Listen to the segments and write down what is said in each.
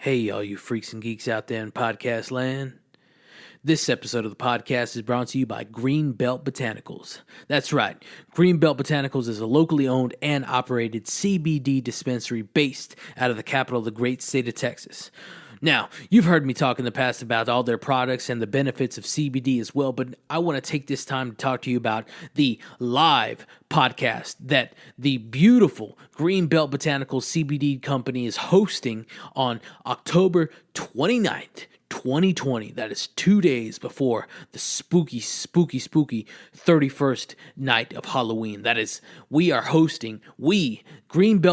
Hey, all you freaks and geeks out there in podcast land. This episode of the podcast is brought to you by Greenbelt Botanicals. That's right, Greenbelt Botanicals is a locally owned and operated CBD dispensary based out of the capital of the great state of Texas. Now, you've heard me talk in the past about all their products and the benefits of CBD as well, but I want to take this time to talk to you about the live podcast that the beautiful Greenbelt Botanicals CBD company is hosting on October 29th. 2020. That is 2 days before the spooky 31st night of Halloween. That is, we Greenbelt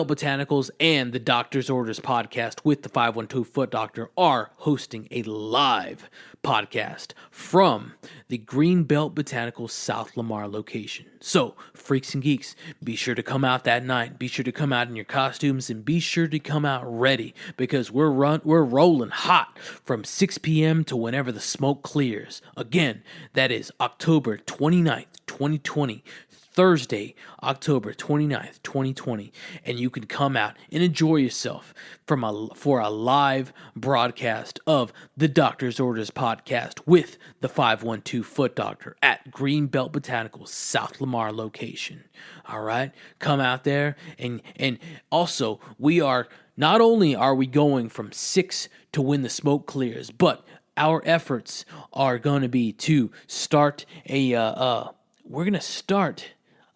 Botanicals and the Doctor's Orders podcast with the 512 Foot Doctor are hosting a live podcast from the Greenbelt Botanicals South Lamar location. So, freaks and geeks, be sure to come out that night. Be sure to come out in your costumes and be sure to come out ready because we're rolling hot from 6 p.m. to whenever the smoke clears. Again, that is October 29th, 2020. Thursday, October 29th, 2020, and you can come out and enjoy yourself for a live broadcast of the Doctor's Orders podcast with the 512 Foot Doctor at Greenbelt Botanicals South Lamar location. All right, come out there, and also not only are we going from 6 to when the smoke clears, but our efforts are going to be to start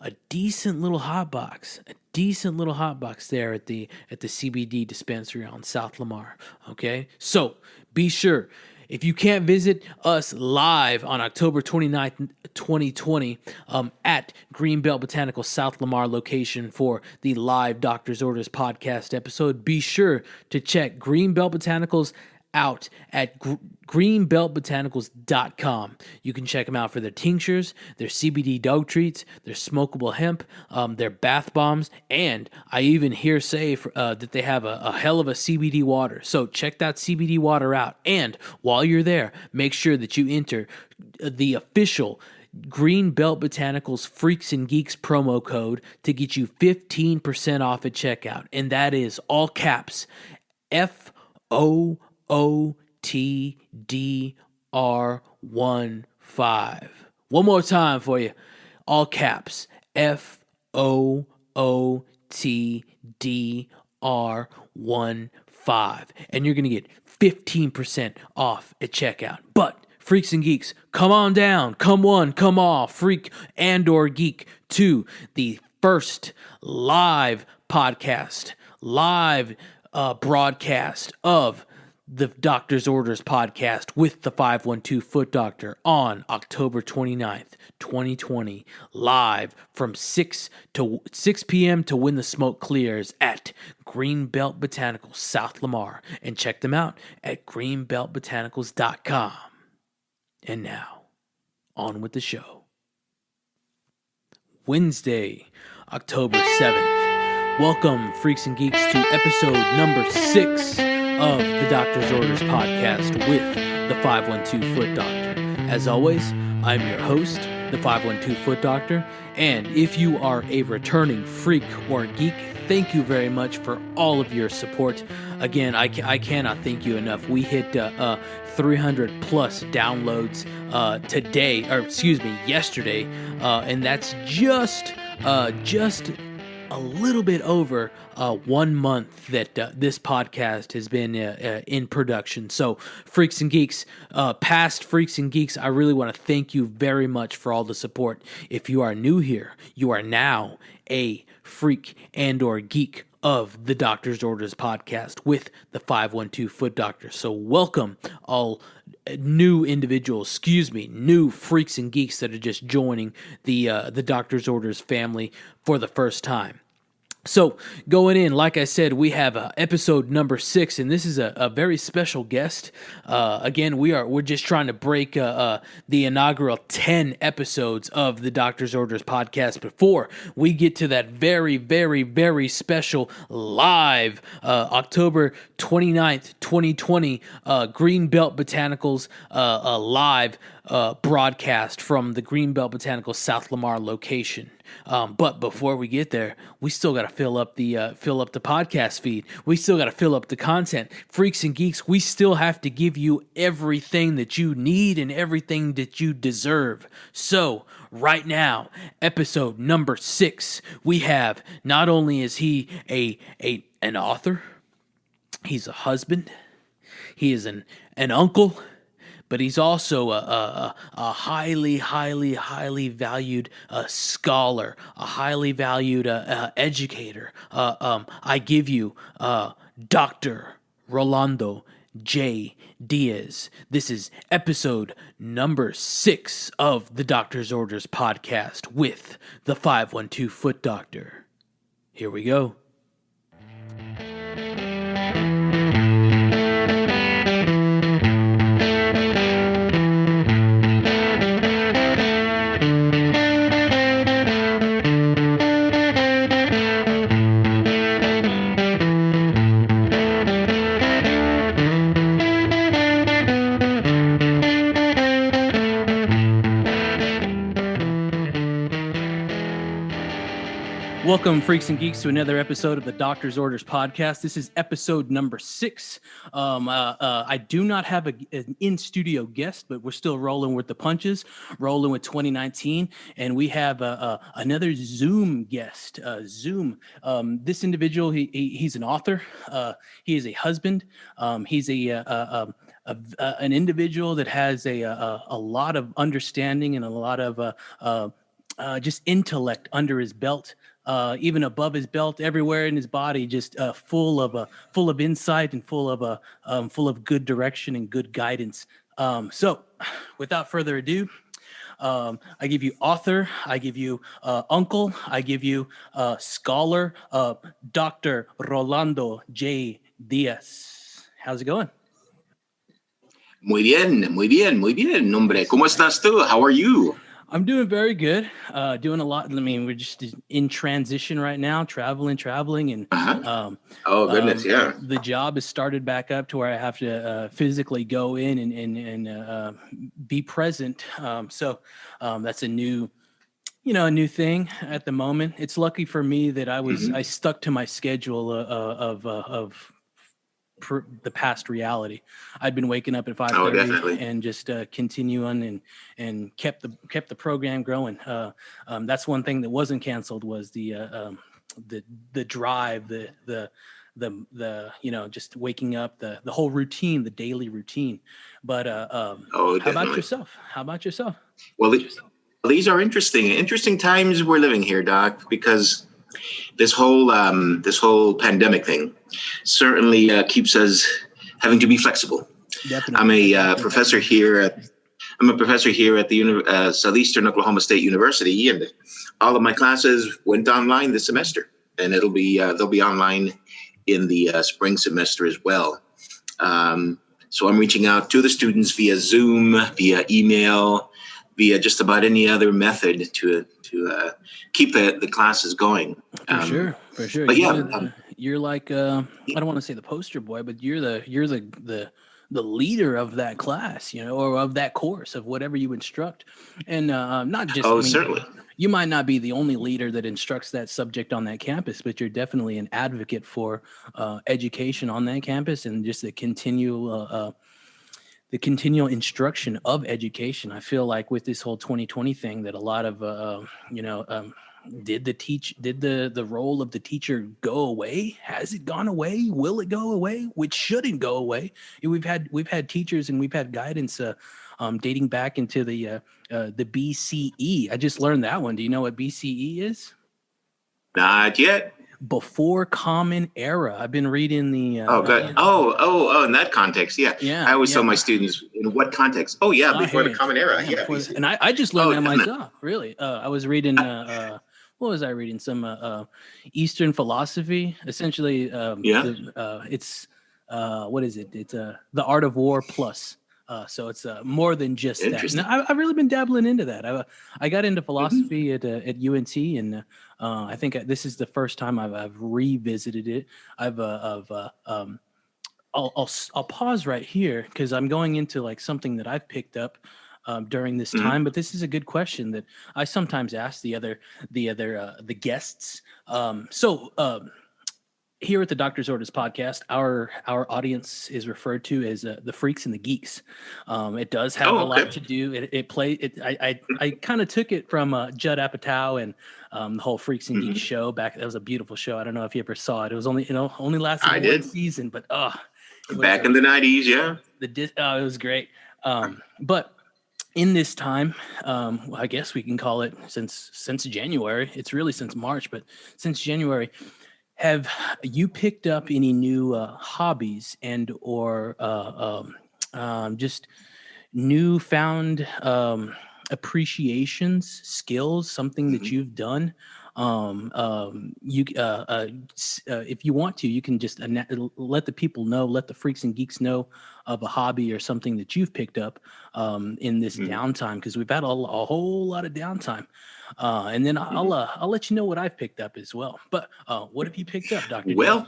a decent little hot box there at the CBD dispensary on South Lamar. Okay, so be sure, if you can't visit us live on October 29th, 2020 at Greenbelt Botanical South Lamar location for the live Doctor's Orders podcast episode, be sure to check Greenbelt Botanicals out at greenbeltbotanicals.com. You can check them out for their tinctures, their CBD dog treats, their smokable hemp, their bath bombs, and I even hear say that they have a hell of a CBD water. So check that CBD water out. And while you're there, make sure that you enter the official Greenbelt Botanicals Freaks and Geeks promo code to get you 15% off at checkout. And that is all caps FOOTDR15. One more time for you. All caps FOOTDR15. And you're going to get 15% off at checkout. But freaks and geeks, come on down, come all, freak and or geek to the first live broadcast of the Doctor's Orders podcast with the 512 Foot Doctor on October 29th, 2020, live from 6 p.m. to when the smoke clears at Greenbelt Botanicals South Lamar, and check them out at greenbeltbotanicals.com. And now, on with the show. Wednesday, October 7th. Welcome, freaks and geeks, to episode number 6 of the Doctor's Orders podcast with the 512 Foot Doctor. As always, I'm your host, the 512 Foot Doctor, and if you are a returning freak or geek, thank you very much for all of your support. Again, I cannot thank you enough. We hit 300 plus downloads yesterday, and that's just a little bit over 1 month that this podcast has been in production. So, freaks and geeks, past freaks and geeks, I really want to thank you very much for all the support. If you are new here, you are now a freak and or geek of the Doctor's Orders podcast with the 512 Foot Doctor. So welcome all new freaks and geeks that are just joining the Doctor's Orders family for the first time. So, going in, like I said, we have episode number 6, and this is a very special guest. Again, we're just trying to break the inaugural 10 episodes of the Doctor's Orders podcast before we get to that very, very, very special live October 29th, 2020 Greenbelt Botanicals live broadcast from the Greenbelt Botanical South Lamar location. But before we get there, we still got to fill up the podcast feed. We still got to fill up the content. Freaks and Geeks, we still have to give you everything that you need and everything that you deserve. So right now, episode number 6, we have, not only is he an author, he's a husband, he is an uncle, but he's also a highly valued scholar, a highly valued educator. I give you Dr. Rolando J. Diaz. This is episode number 6 of the Doctor's Orders podcast with the 512 Foot Doctor. Here we go. Welcome, Freaks and Geeks, to another episode of the Doctor's Orders podcast. This is episode number 6. I do not have an in-studio guest, but we're still rolling with the punches, rolling with 2019, and we have another Zoom guest. This individual, he's an author. He is a husband. He's an individual that has a lot of understanding and a lot of just intellect under his belt. Even above his belt, everywhere in his body, just full of insight and full of good direction and good guidance. So, without further ado, I give you author, I give you uncle, I give you scholar, Dr. Rolando J. Diaz. How's it going? Muy bien, hombre. ¿Cómo estás tú? How are you? I'm doing very good. Doing a lot. I mean, we're just in transition right now, traveling, and oh goodness, yeah. The job has started back up to where I have to physically go in and be present. So that's a new thing at the moment. It's lucky for me that I stuck to my schedule of the past reality. I'd been waking up at 5:30 and just continue on and kept the program growing. That's one thing that wasn't canceled was the drive, the just waking up, the whole routine, the daily routine. But how about yourself? Well, these are interesting times we're living here, Doc, because this whole pandemic thing certainly keeps us having to be flexible. Definitely. I'm a professor here at the Southeastern Oklahoma State University, and all of my classes went online this semester, and they'll be online in the spring semester as well. So I'm reaching out to the students via Zoom, via email, via just about any other method to keep the classes going. For sure. But yeah, you're like I don't want to say the poster boy, but you're the leader of that class, or of that course, of whatever you instruct, and not just. Certainly. You might not be the only leader that instructs that subject on that campus, but you're definitely an advocate for education on that campus and just the continual instruction of education. I feel like with this whole 2020 thing that a lot of, did the role of the teacher go away? Has it gone away? Will it go away? Which shouldn't go away. We've had teachers and we've had guidance dating back into the BCE. I just learned that one. Do you know what BCE is? Not yet. Before Common Era. I've been reading the. Good. In that context, yeah. I always tell my students in what context. Before the Common Era. And I just learned that myself. Really, I was reading. What was I reading? Some Eastern philosophy. Essentially, it's what is it? It's The Art of War plus. So it's more than just that. Now, I've really been dabbling into that. I got into philosophy at UNT, and I think this is the first time I've revisited it. I'll pause right here because I'm going into like something that I've picked up during this time. But this is a good question that I sometimes ask the guests. Here at the Doctor's Orders podcast, our audience is referred to as the freaks and the geeks. It does have a lot to do. I kind of took it from Judd Apatow and the whole Freaks and Geeks show back. That was a beautiful show. I don't know if you ever saw it. It was only lasted one season, but back in the 90s, yeah. It was great. But in this time, I guess we can call it since January. It's really since March, but since January. Have you picked up any new hobbies and or just newfound appreciations, skills, something that you've done? If you want to, you can just let the people know, let the freaks and geeks know of a hobby or something that you've picked up in this downtime, because we've had a whole lot of downtime. And then I'll let you know what I've picked up as well. But what have you picked up, Dr. Well,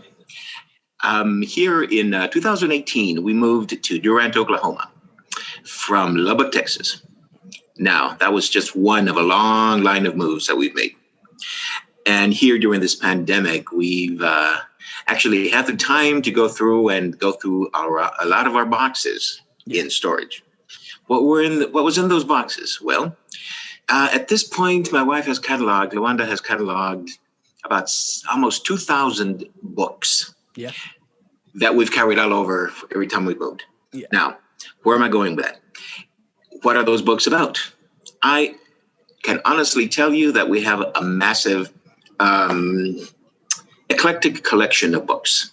here in 2018, we moved to Durant, Oklahoma from Lubbock, Texas. Now, that was just one of a long line of moves that we've made. And here during this pandemic, we've actually had the time to go through a lot of our boxes in storage. What was in those boxes? Well, at this point, my wife has cataloged, Lawanda has cataloged about almost 2,000 books that we've carried all over every time we moved. Yeah. Now, where am I going with that? What are those books about? I can honestly tell you that we have a massive eclectic collection of books.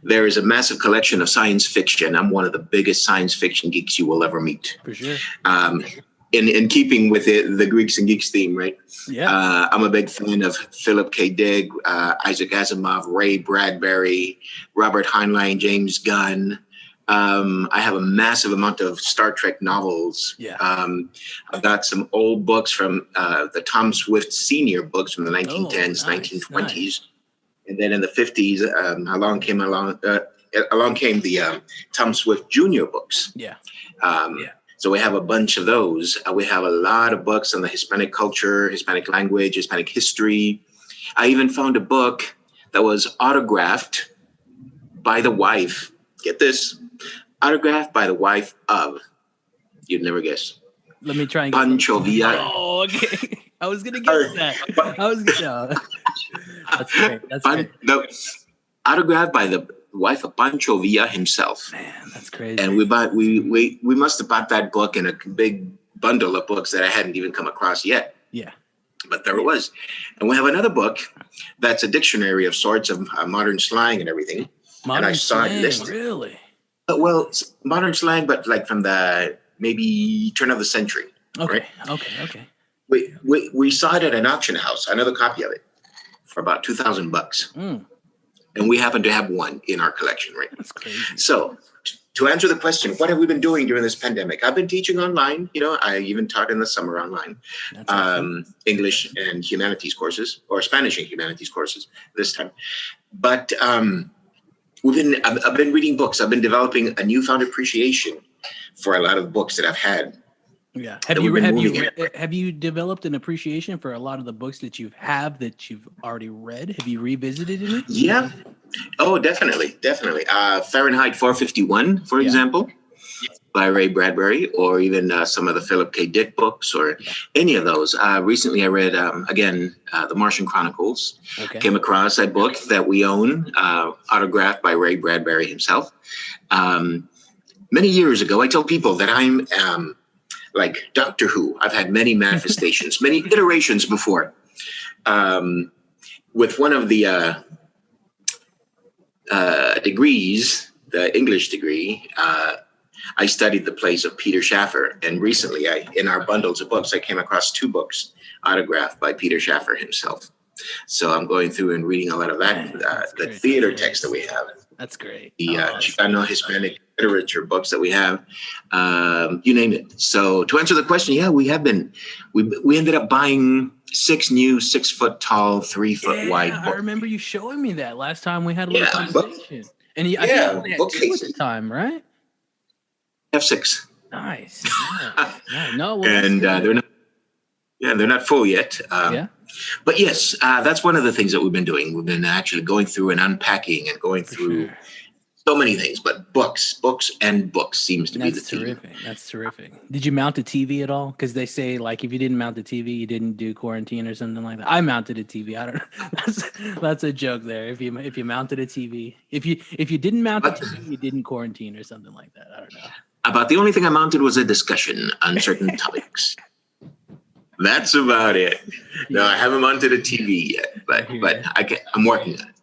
There is a massive collection of science fiction. I'm one of the biggest science fiction geeks you will ever meet. For sure. In keeping with the Greeks and Geeks theme, right? Yeah. I'm a big fan of Philip K. Dick, Isaac Asimov, Ray Bradbury, Robert Heinlein, James Gunn. I have a massive amount of Star Trek novels. Yeah. I've got some old books from the Tom Swift Senior books from the 1910s, 1920s. Nice. And then in the 50s, along came the Tom Swift Jr. books. Yeah. So we have a bunch of those. We have a lot of books on the Hispanic culture, Hispanic language, Hispanic history. I even found a book that was autographed by the wife. Get this. Autographed by the wife of, you'd never guess. Let me try and Pancho Villa. Oh, okay. I was going to guess that. That's great. That's great. No, autographed by the wife of Pancho Villa himself. Man, that's crazy. And we must have bought that book in a big bundle of books that I hadn't even come across yet. Yeah. But there it was. And we have another book that's a dictionary of sorts of modern slang and everything. Modern slang, really? Well, modern slang, but like from the maybe turn of the century. Okay. Right? Okay. We saw it at an auction house, another copy of it, for about $2,000. And we happen to have one in our collection, right? That's crazy. So to answer the question, what have we been doing during this pandemic? I've been teaching online. I even taught in the summer online, English and humanities courses, or Spanish and humanities courses this time. But I've been reading books. I've been developing a newfound appreciation for a lot of books that I've had. Yeah. Have you developed an appreciation for a lot of the books that you've already read? Have you revisited it? Yeah. Oh, definitely. Fahrenheit 451, for example, by Ray Bradbury, or even some of the Philip K. Dick books, or any of those. Recently, I read, The Martian Chronicles. Okay. Came across a book that we own, autographed by Ray Bradbury himself. Many years ago, I tell people that I'm like Doctor Who. I've had many manifestations, many iterations before. With one of the degrees, the English degree, I studied the plays of Peter Shaffer. And recently, in our bundles of books, I came across 2 books autographed by Peter Shaffer himself. So I'm going through and reading a lot of that, the theater text that we have. That's great. The Chicano Hispanic literature books that we have, you name it. So to answer the question, we have been. We ended up buying 6 new 6-foot tall, 3-foot wide books. I remember you showing me that last time we had a little conversation. And I think you only had 2 at the time, right? I have 6. Nice. No, well, that's And good. they're not full yet. Yeah. But yes, that's one of the things that we've been doing. We've been actually going through and unpacking and going For through sure. so many things. But books and books seems to be the That's theme. terrific. That's terrific. Did you mount a TV at all? Because they say like if you didn't mount the TV, you didn't do quarantine or something like that. I mounted a TV. I don't know. That's a joke there. If you mounted a TV, if you didn't mount the But TV, you didn't quarantine or something like that. I don't know. about the only thing I mounted was a discussion on certain topics. That's about it. No, I haven't mounted a TV yet, but I'm working on it.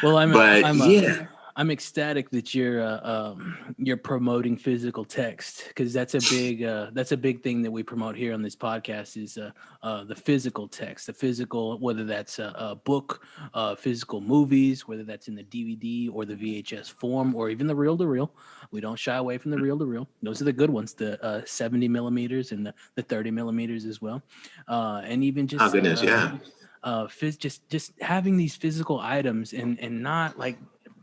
Well, Yeah. I'm ecstatic that you're promoting physical text because that's a big thing that we promote here on this podcast is the physical text, the physical, whether that's a book, physical movies, whether that's in the DVD or the VHS form or even the reel to reel. We don't shy away from the reel to reel. Those are the good ones, the 70 millimeters and the 30 millimeters as well, and even just Oh goodness, yeah. just having these physical items and not like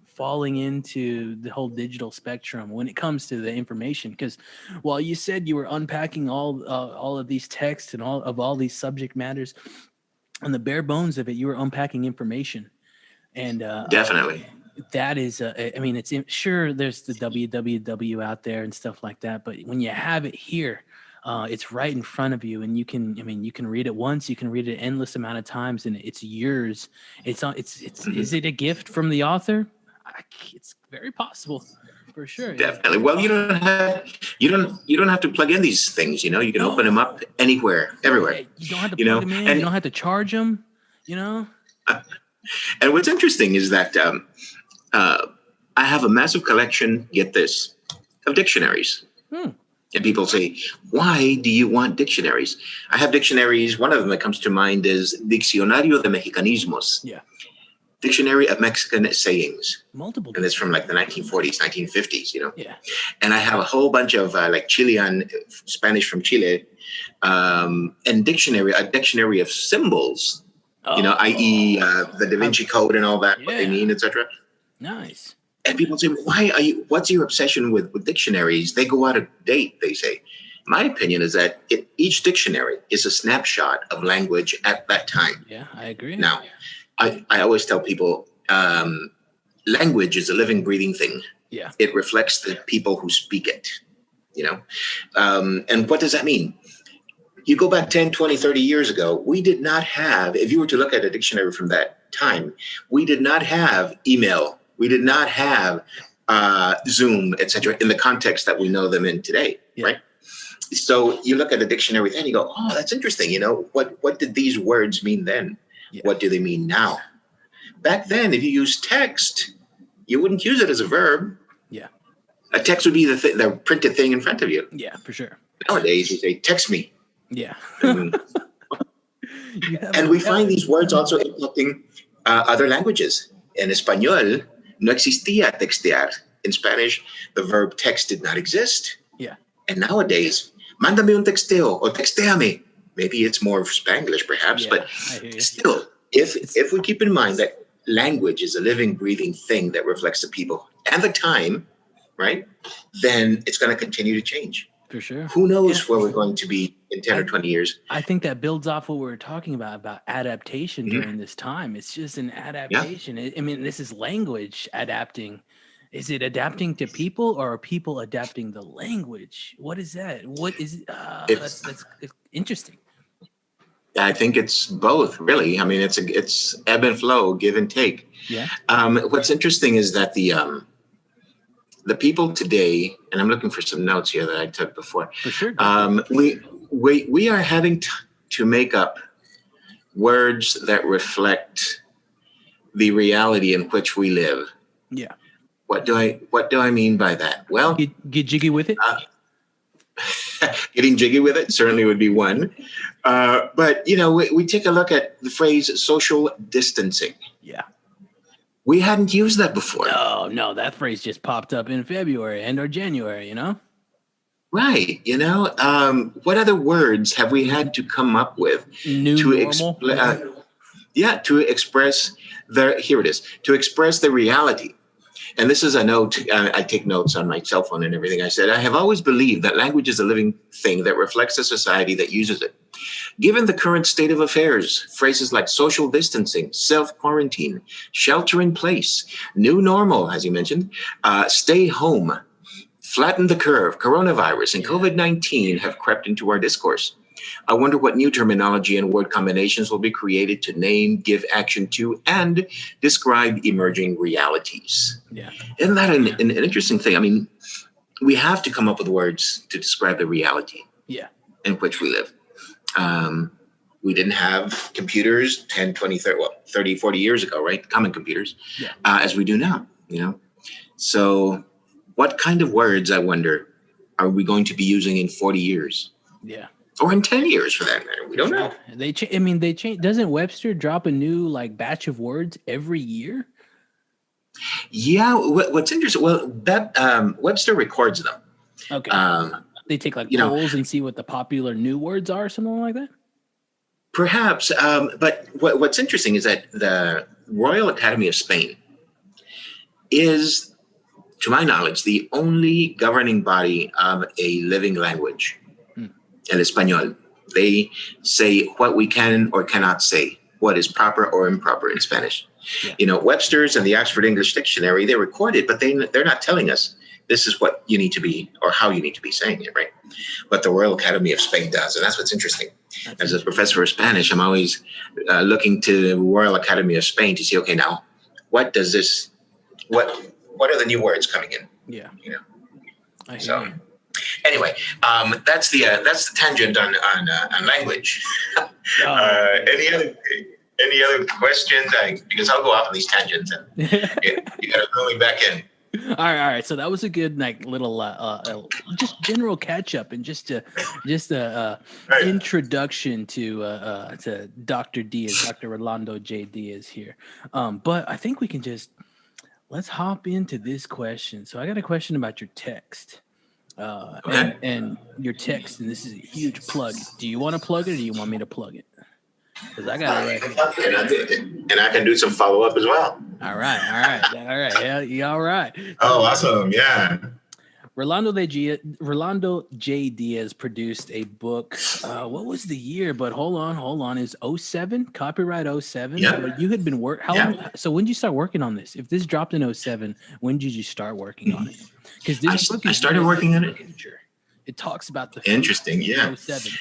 falling into the whole digital spectrum when it comes to the information. Because while you said you were unpacking all of these texts and all these subject matters, on the bare bones of it, you were unpacking information. And Definitely. that is, I mean, sure there's the www out there and stuff like that, but when you have it here, it's right in front of you, and you can read it once, you can read it an endless amount of times, and it's yours. It's Is it a gift from the author? It's very possible, for sure. Definitely. Well, you don't have to plug in these things. You can open them up anywhere, everywhere. You don't have to plug them in. And you don't have to charge them. And what's interesting is that I have a massive collection. Get this, of dictionaries. And people say, why do you want dictionaries? I have dictionaries. One of them that comes to mind is Diccionario de Mexicanismos. Yeah. Dictionary of Mexican sayings. Multiple. And it's from like the 1940s, 1950s, Yeah. And I have a whole bunch of like Chilean, Spanish from Chile, and a dictionary of symbols, i.e. The Da Vinci Code and all that, what they mean, etc. Nice. And people say, what's your obsession with dictionaries? They go out of date, they say. My opinion is that each dictionary is a snapshot of language at that time. Yeah, I agree. Now, I always tell people language is a living, breathing thing. Yeah. It reflects the people who speak it, And what does that mean? You go back 10, 20, 30 years ago, we did not have, if you were to look at a dictionary from that time, we did not have email. We did not have Zoom, et cetera, in the context that we know them in today, right? So you look at a dictionary then, you go, oh, that's interesting. What did these words mean then? Yeah. What do they mean now? Back then, if you use text, you wouldn't use it as a verb. Yeah. A text would be the printed thing in front of you. Yeah, for sure. Nowadays, you say, text me. Yeah. And we find these words also impacting other languages. En español, no existía textear. In Spanish, the verb text did not exist. Yeah. And nowadays, mándame un texteo or textéame. Maybe it's more Spanglish, perhaps, but still, if we keep in mind that language is a living, breathing thing that reflects the people and the time, right, then it's going to continue to change. For sure. Who knows where we're going to be in 10 or 20 years? I think that builds off what we were talking about adaptation during this time. It's just an adaptation. Yeah. I mean, this is language adapting. Is it adapting to people or are people adapting the language? What is that? What is it? That's interesting. I think it's both, really. I mean, it's ebb and flow, give and take. Yeah. What's interesting is that the people today, and I'm looking for some notes here that I took before. For sure. We are having to make up words that reflect the reality in which we live. Yeah. What do I mean by that? Well, get jiggy with it. Getting jiggy with it certainly would be one. But we take a look at the phrase social distancing. Yeah. We hadn't used that before. No, that phrase just popped up in February or January, Right. What other words have we had to come up with to express to express the reality? And this is a note. I take notes on my cell phone and everything. I said, I have always believed that language is a living thing that reflects a society that uses it. Given the current state of affairs, phrases like social distancing, self-quarantine, shelter in place, new normal, as you mentioned, stay home, flatten the curve, coronavirus, and COVID-19 have crept into our discourse. I wonder what new terminology and word combinations will be created to name, give action to, and describe emerging realities. Yeah. Isn't that an interesting thing? I mean, we have to come up with words to describe the reality in which we live. We didn't have computers 10, 20, 30, 40 years ago, right? Common computers, as we do now, you know? So what kind of words, I wonder, are we going to be using in 40 years? Yeah. Or in 10 years, for that matter. We don't know. They change. Doesn't Webster drop a new batch of words every year? Yeah. What's interesting? Well, that Webster records them. Okay. They take polls and see what the popular new words are, something like that. Perhaps. But what's interesting is that the Royal Academy of Spain is, to my knowledge, the only governing body of a living language. El Español. They say what we can or cannot say, what is proper or improper in Spanish. Yeah. You know, Webster's and the Oxford English Dictionary, they record it, but they're not telling us this is what you need to be or how you need to be saying it, right? But the Royal Academy of Spain does, and that's what's interesting. As a professor of Spanish, I'm always looking to the Royal Academy of Spain to see, okay, now, what does this, what are the new words coming in? Yeah. You know, I hear you. Anyway, that's the tangent on language. Any other questions? Because I'll go off on these tangents and you got to reel me back in. All right. So that was a good little just general catch up and just a introduction to Dr. Diaz, Dr. Rolando J. Diaz here. But I think we can let's hop into this question. So I got a question about your text. And your text, and this is a huge plug. Do you want to plug it or do you want me to plug it? Because I got it right here. And I can do some follow up as well. All right. Yeah, all right. Oh, awesome. Yeah. Rolando J. Diaz produced a book. What was the year? But hold on. Is 07? Copyright 07? Yeah. You had been how long? So when did you start working on this? If this dropped in 07, when did you start working on it? Because this book I started working on it. It talks about the interesting, 07.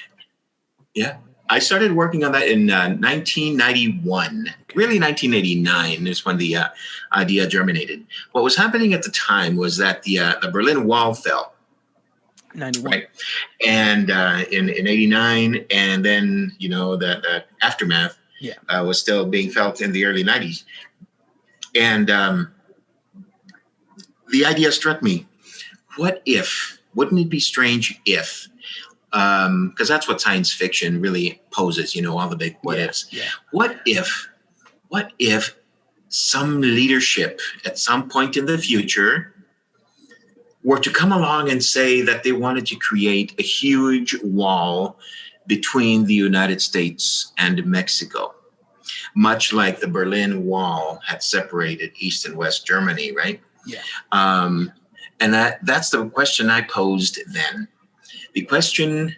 Yeah. I started working on that in 1991. Really, 1989 is when the idea germinated. What was happening at the time was that the Berlin Wall fell. 91. Right? And in 89, and then, the aftermath was still being felt in the early 90s. And the idea struck me. Wouldn't it be strange if, because that's what science fiction really poses, all the big what ifs. Yeah. What if some leadership at some point in the future were to come along and say that they wanted to create a huge wall between the United States and Mexico, much like the Berlin Wall had separated East and West Germany, right? Yeah. And that's the question I posed then. The question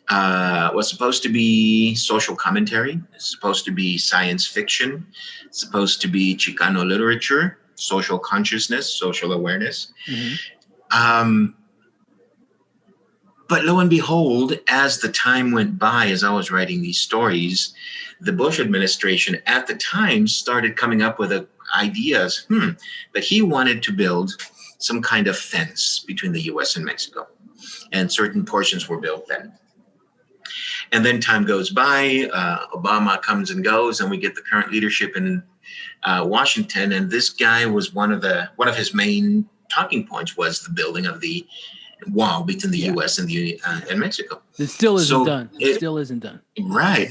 was supposed to be social commentary. It's supposed to be science fiction. It's supposed to be Chicano literature, social consciousness, social awareness. Mm-hmm. But lo and behold, as the time went by, as I was writing these stories, the Bush administration at the time started coming up with ideas that he wanted to build some kind of fence between the U.S. and Mexico. And certain portions were built then. And then time goes by, Obama comes and goes, and we get the current leadership in Washington. And this guy was one of his main talking points was the building of the wall between the U.S. and Mexico. It still isn't done. It still isn't done. Right.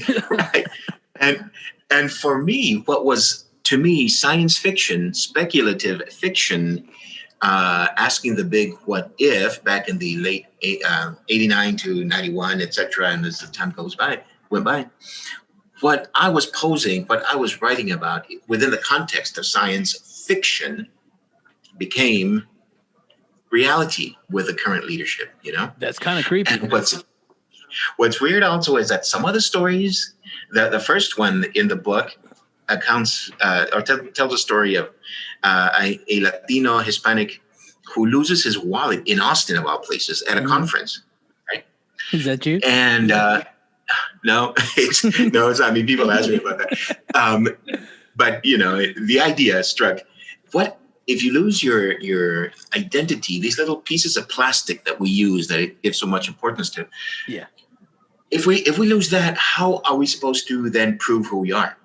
And for me, what was to me science fiction, speculative fiction, asking the big what if back in the late 89 to 91, etc. And as the time went by, what I was posing, what I was writing about within the context of science fiction became reality with the current leadership, That's kind of creepy. And what's weird also is that some of the stories, the first one in the book accounts tells a story of a Latino Hispanic who loses his wallet in Austin, of all places, at a conference. Right? Is that you? And no, it's not me. People ask me about that. But the idea struck. What if you lose your identity? These little pieces of plastic that we use that it gives so much importance to. Yeah. If we lose that, how are we supposed to then prove who we are?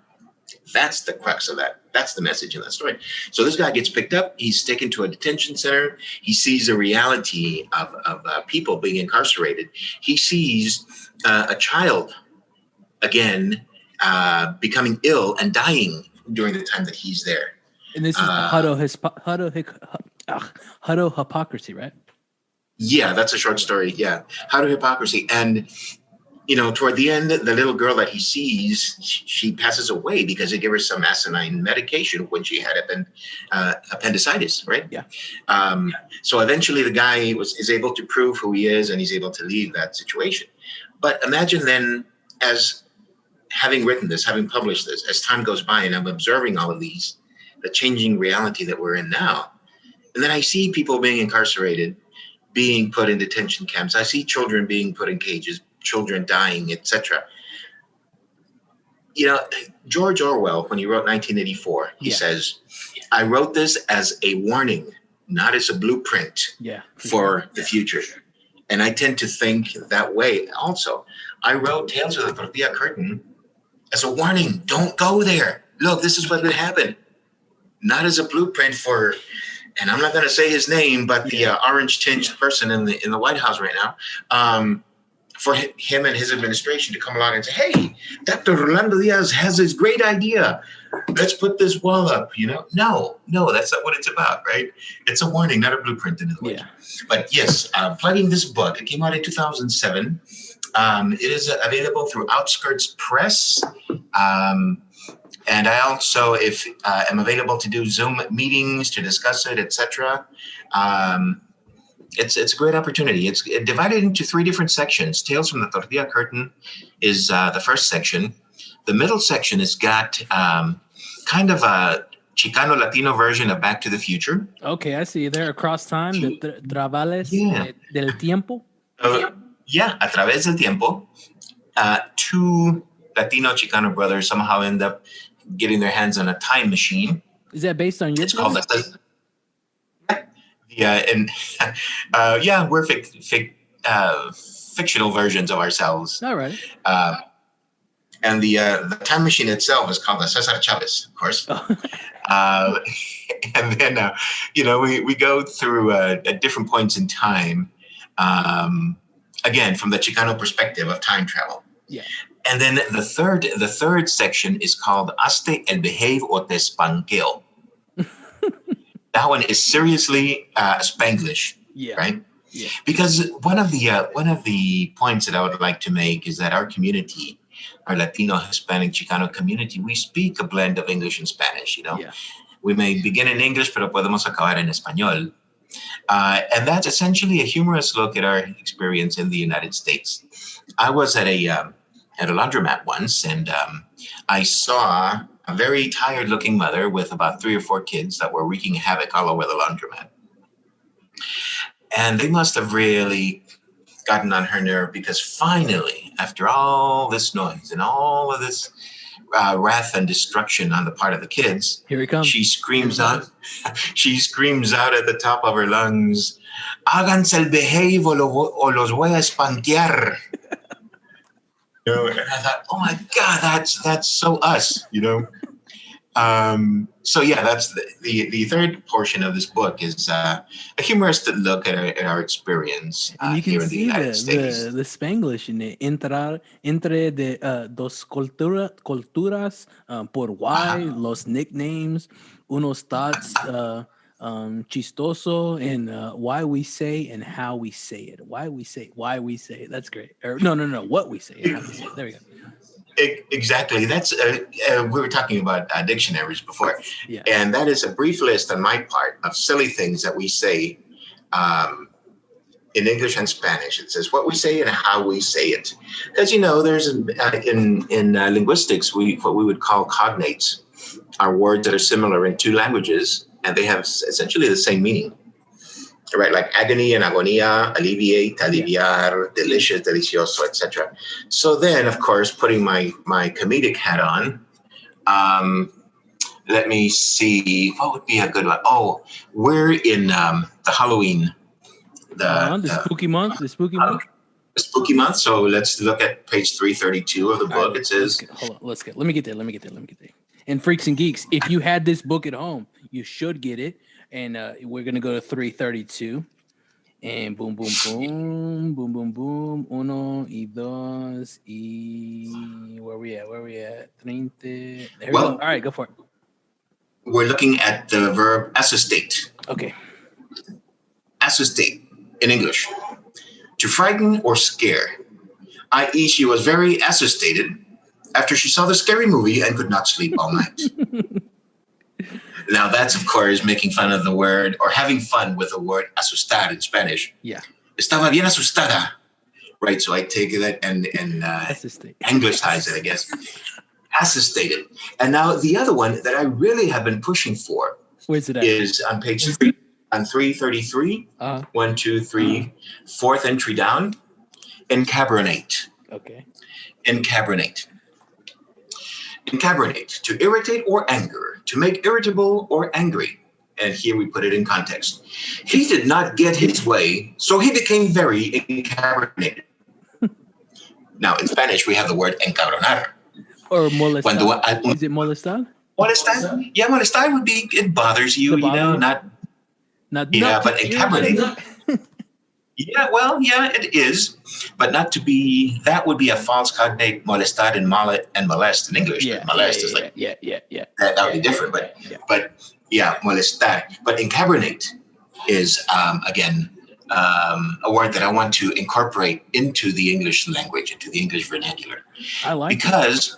That's the crux of that. That's the message in that story. So this guy gets picked up. He's taken to a detention center. He sees the reality of people being incarcerated. He sees a child, again, becoming ill and dying during the time that he's there. And this is Huddle Hypocrisy, right? Yeah, that's a short story. Yeah. Huddle Hypocrisy. And toward the end, the little girl that he sees, she passes away because they give her some asinine medication when she had appendicitis, right? Yeah. So eventually the guy is able to prove who he is, and he's able to leave that situation. But imagine then, as having written this, having published this, as time goes by and I'm observing all of these, the changing reality that we're in now. And then I see people being incarcerated, being put in detention camps. I see children being put in cages, children dying, etc. George Orwell, when he wrote 1984, he says, I wrote this as a warning, not as a blueprint for the future. And I tend to think that way also. I wrote Tales of the Tortilla Curtain as a warning. Don't go there. Look, this is what would happen. Not as a blueprint for, and I'm not going to say his name, but the orange-tinged person in the White House right now, for him and his administration to come along and say, hey, Dr. Rolando Diaz has this great idea. Let's put this wall up, No, that's not what it's about, right? It's a warning, not a blueprint. In the But yes, plugging this book. It came out in 2007. It is available through Outskirts Press. And I also, am available to do Zoom meetings to discuss it, etc. It's a great opportunity. It's divided into 3 different sections. Tales from the Tortilla Curtain is the first section. The middle section has got kind of a Chicano Latino version of Back to the Future. Okay, I see. There across time, the Travales del Tiempo. A través del tiempo. 2 Latino Chicano brothers somehow end up getting their hands on a time machine. Is that based on your It's book? called we're fictional versions of ourselves. All right. And the time machine itself is called the Cesar Chavez, of course. And then we go through at different points in time. Again, from the Chicano perspective of time travel. Yeah. And then the third section is called Hazte el behave o te spanqueo. That one is seriously Spanglish, right? Yeah. Because one of the points that I would like to make is that our community, our Latino, Hispanic, Chicano community, we speak a blend of English and Spanish. We may begin in English, pero podemos acabar en español. And that's essentially a humorous look at our experience in the United States. I was at a laundromat once, and I saw a very tired-looking mother with about 3 or 4 kids that were wreaking havoc all over the laundromat. And they must have really gotten on her nerve, because finally, after all this noise and all of this wrath and destruction on the part of the kids, here he comes. She screams out at the top of her lungs, "Háganse el behave o los voy a espantear." And I thought, oh my God, that's so us, So that's the third portion of this book is a humorous look at our experience and you can here in the see United States. The Spanglish in it. Entre de dos culturas, por why, los nicknames, unos thoughts, chistoso, and why we say and how we say it. Why we say it. That's great. Or no, what we say and how we say it. There we go. Exactly. That's we were talking about dictionaries before, Yeah. and that is a brief list on my part of silly things that we say um, in English and Spanish. It says what we say and how we say it, because there's in linguistics what we would call cognates are words that are similar in two languages, and they have essentially the same meaning. Right, like agony and agonia, alleviate, aliviar, delicious, delicioso, etc. So then, of course, putting my comedic hat on, let me see, what would be a good one? Oh, we're in the Halloween, The spooky month. The spooky month. The spooky month. So let's look at page 332 of the book. It says, hold on, let me get there. And freaks and geeks, if you had this book at home, you should get it. And we're gonna go to 332. And boom, boom, boom, boom, boom, boom. Uno y dos y where we at? 30. There we go. All right, go for it. We're looking at the verb assustate. Okay. Assustate in English. To frighten or scare. I.e., she was very assustated after she saw the scary movie and could not sleep all night. Now, that's, of course, making fun of the word or having fun with the word asustar in Spanish. Yeah. Estaba bien asustada. Right, so I take that and Anglicize it, I guess. Assustated. And now the other one that I really have been pushing for is on page 3, on 333. 1, 2, 3, fourth entry down. Encabronate. Okay. Encabronate. Encabronate, to irritate or anger, to make irritable or angry. And here we put it in context. He did not get his way, so he became very encabrinated. Now, in Spanish, we have the word encabronar. Or molestar. Is it molestar? Molestar? Yeah, molestar would be, it bothers you, not but encabronate. Yeah, well, yeah, it is, but not to be. That would be a false cognate, molestar and molest in English. Yeah, molest is like That would be different, but molestar. But encabronate is again a word that I want to incorporate into the English language, into the English vernacular. I like because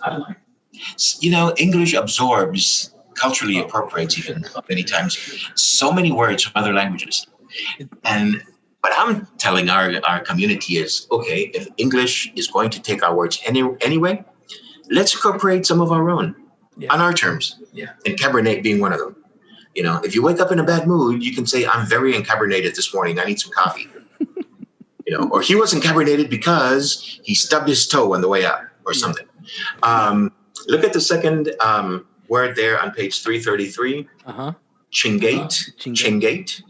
English absorbs, culturally appropriates even many times so many words from other languages, and. But I'm telling our community is, okay, if English is going to take our words anyway, let's incorporate some of our own on our terms. Yeah. And Cabernet being one of them. If you wake up in a bad mood, you can say, I'm very encabernated this morning. I need some coffee. Or he was encabernated because he stubbed his toe on the way out or something. Look at the second word there on page 333. Chingate. Chingate.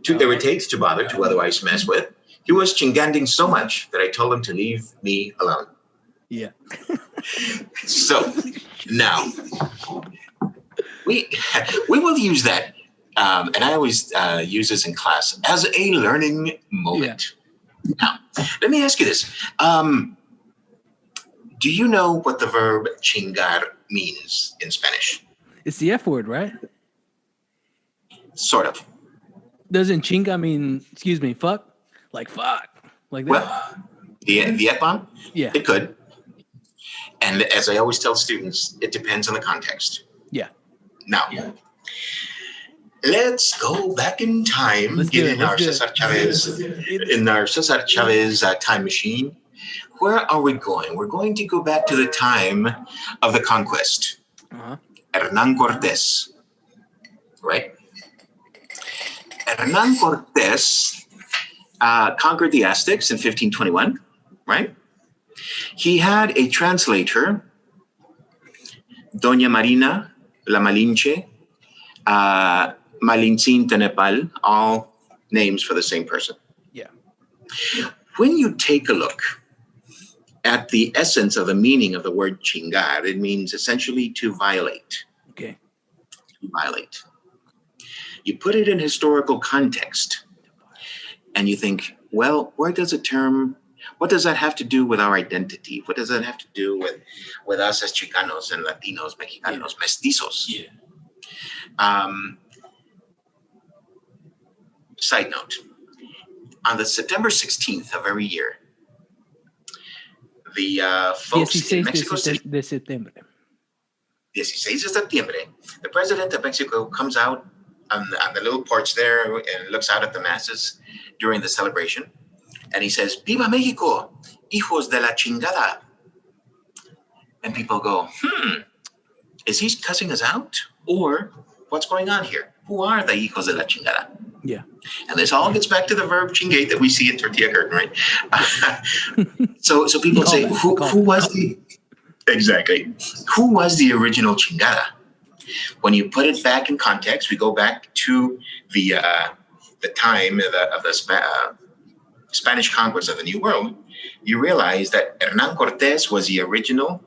To irritate, to bother, to otherwise mess with. He was chinganding so much that I told him to leave me alone. Yeah. So now we will use that, and I always use this in class as a learning moment. Yeah. Now, let me ask you this: do you know what the verb chingar means in Spanish? It's the F word, right? Sort of. Doesn't chinga mean, fuck? Like fuck. Like that? Well, the F-bomb? Yeah. It could. And as I always tell students, it depends on the context. Yeah. Now, let's go back in time, in our Cesar Chavez time machine. Where are we going? We're going to go back to the time of the conquest. Hernán Cortés, right? Hernán Cortés conquered the Aztecs in 1521, right? He had a translator, Doña Marina La Malinche, Malintzin Tenepal, all names for the same person. Yeah. When you take a look at the essence of the meaning of the word chingar, it means essentially to violate. Okay. To violate. You put it in historical context and you think, well, what does that have to do with our identity? What does that have to do with us as Chicanos and Latinos, Mexicanos, mestizos? Yeah. Side note, on the September 16th of every year, the folks in Mexico City. De septiembre. 16 de septiembre. The president of Mexico comes out on the little porch there and looks out at the masses during the celebration. And he says, "Viva México, hijos de la chingada." And people go, is he cussing us out? Or what's going on here? Who are the hijos de la chingada? Yeah. And this all gets back to the verb chingate that we see in Tortilla Curtain, right? So people say, who was the... Exactly. Who was the original chingada? When you put it back in context, we go back to the time of the Spanish conquest of the New World. You realize that Hernán Cortés was the original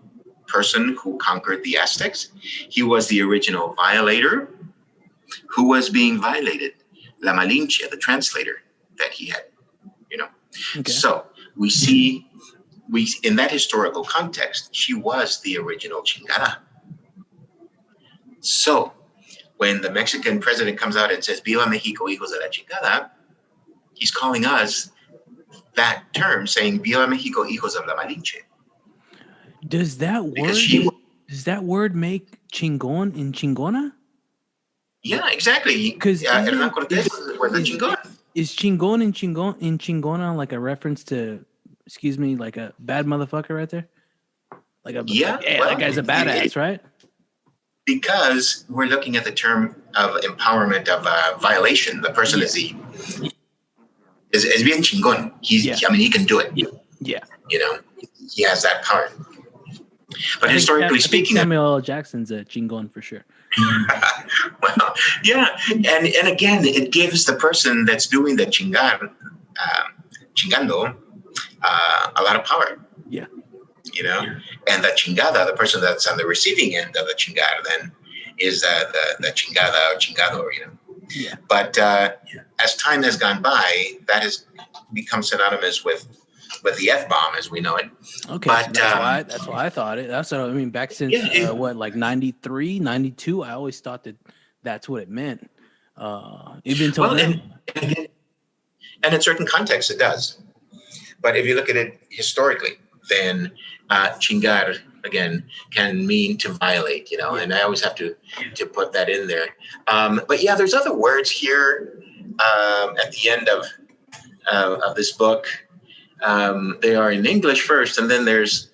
person who conquered the Aztecs. He was the original violator who was being violated. La Malinche, the translator that he had, Okay. So we see, in that historical context, she was the original chingada. So when the Mexican president comes out and says, "Viva México, hijos de la chingada," he's calling us that term, saying, "Viva México, hijos of la Malinche." Does that word make chingon in chingona? Yeah, exactly. Because Hernán Cortés was the chingon. Is chingon in chingona like a reference to, like a bad motherfucker right there? That guy's a badass, right? Because we're looking at the term of empowerment of violation. The person is bien chingón. He can do it. Yeah. He has that power. But historically speaking, Samuel L. Jackson's a chingon for sure. Well, yeah, and again, it gives the person that's doing the chingando, a lot of power. Yeah. And the chingada, the person that's on the receiving end of the chingada, then is the chingada or chingador. Yeah. But as time has gone by, that has become synonymous with the F-bomb as we know it. Okay, but, so that's why I thought it. That's what I mean. Back since 93, 92, I always thought that's what it meant. Even until then. And in certain contexts, it does. But if you look at it historically, then chingar again can mean to violate. And I always have to put that in there. But yeah, there's other words here at the end of this book. They are in English first, and then there's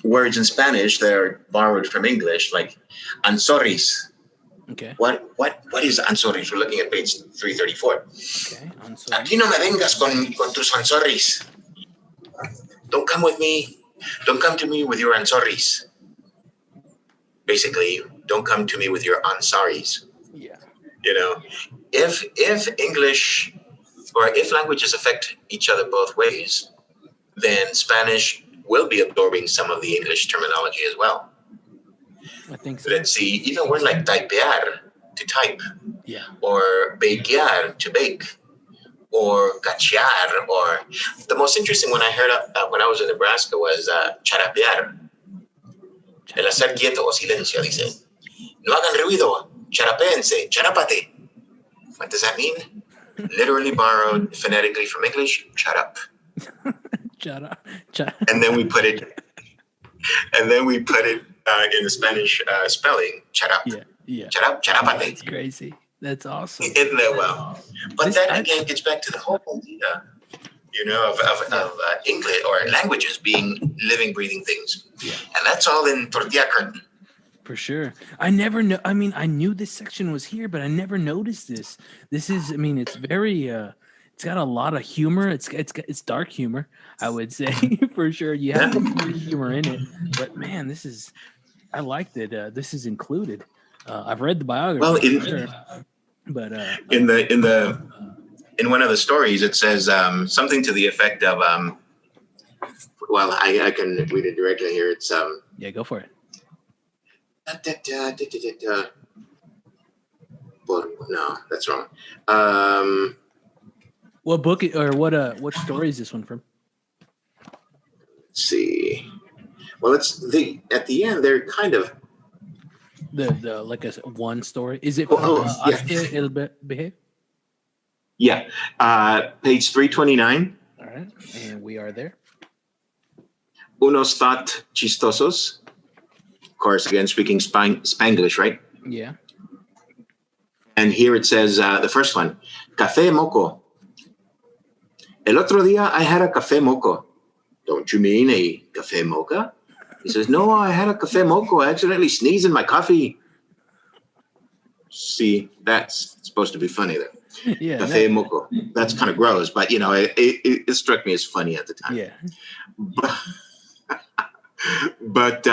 words in Spanish that are borrowed from English, like ansoris. Okay. What is ansoris? We're looking at page 334. Okay. Aquí no me vengas con tus ansoris. Don't come with me. Don't come to me with your ansoris. Basically, don't come to me with your ansaris. Yeah. If English or if languages affect each other both ways, then Spanish will be absorbing some of the English terminology as well. I think so. Let's see, even words like typear, to type, or bakear, to bake, or cachear, or the most interesting one I heard when I was in Nebraska was charapear. El hacer quieto o silencio, dice. No hagan ruido, charapéense, charapate. What does that mean? Literally borrowed phonetically from English, shut up. Shut up. And then we put it in the Spanish spelling, shut up. Yeah. Shut up, charapate. That's crazy. That's awesome. Isn't that well? But that again gets back to the whole idea, of English or languages being living, breathing things. Yeah. And that's all in Tortilla Curtain. For sure. I never know. I mean, I knew this section was here, but I never noticed this. This is, it's very, it's got a lot of humor. It's dark humor, I would say, for sure. You have humor in it, but man, I like that. This is included. I've read the biography. But in one of the stories, it says something to the effect of, I can read it directly here. It's yeah, go for it. No, that's wrong. What book or what story is this one from? Let's see. Well, it's at the end. They're kind of the like a one story. Is it? Yeah. It'll behave. Yeah. Page 329. All right, and we are there. Unos thought chistosos. Of course, again, speaking Spanglish, right? Yeah. And here it says the first one, café moco. El otro día I had a café moco. Don't you mean a café mocha? He says, no, I had a café moco. I accidentally sneezed in my coffee. See, that's supposed to be funny there. Yeah. Café moco. That's kind of gross, but you know, it struck me as funny at the time. Yeah. But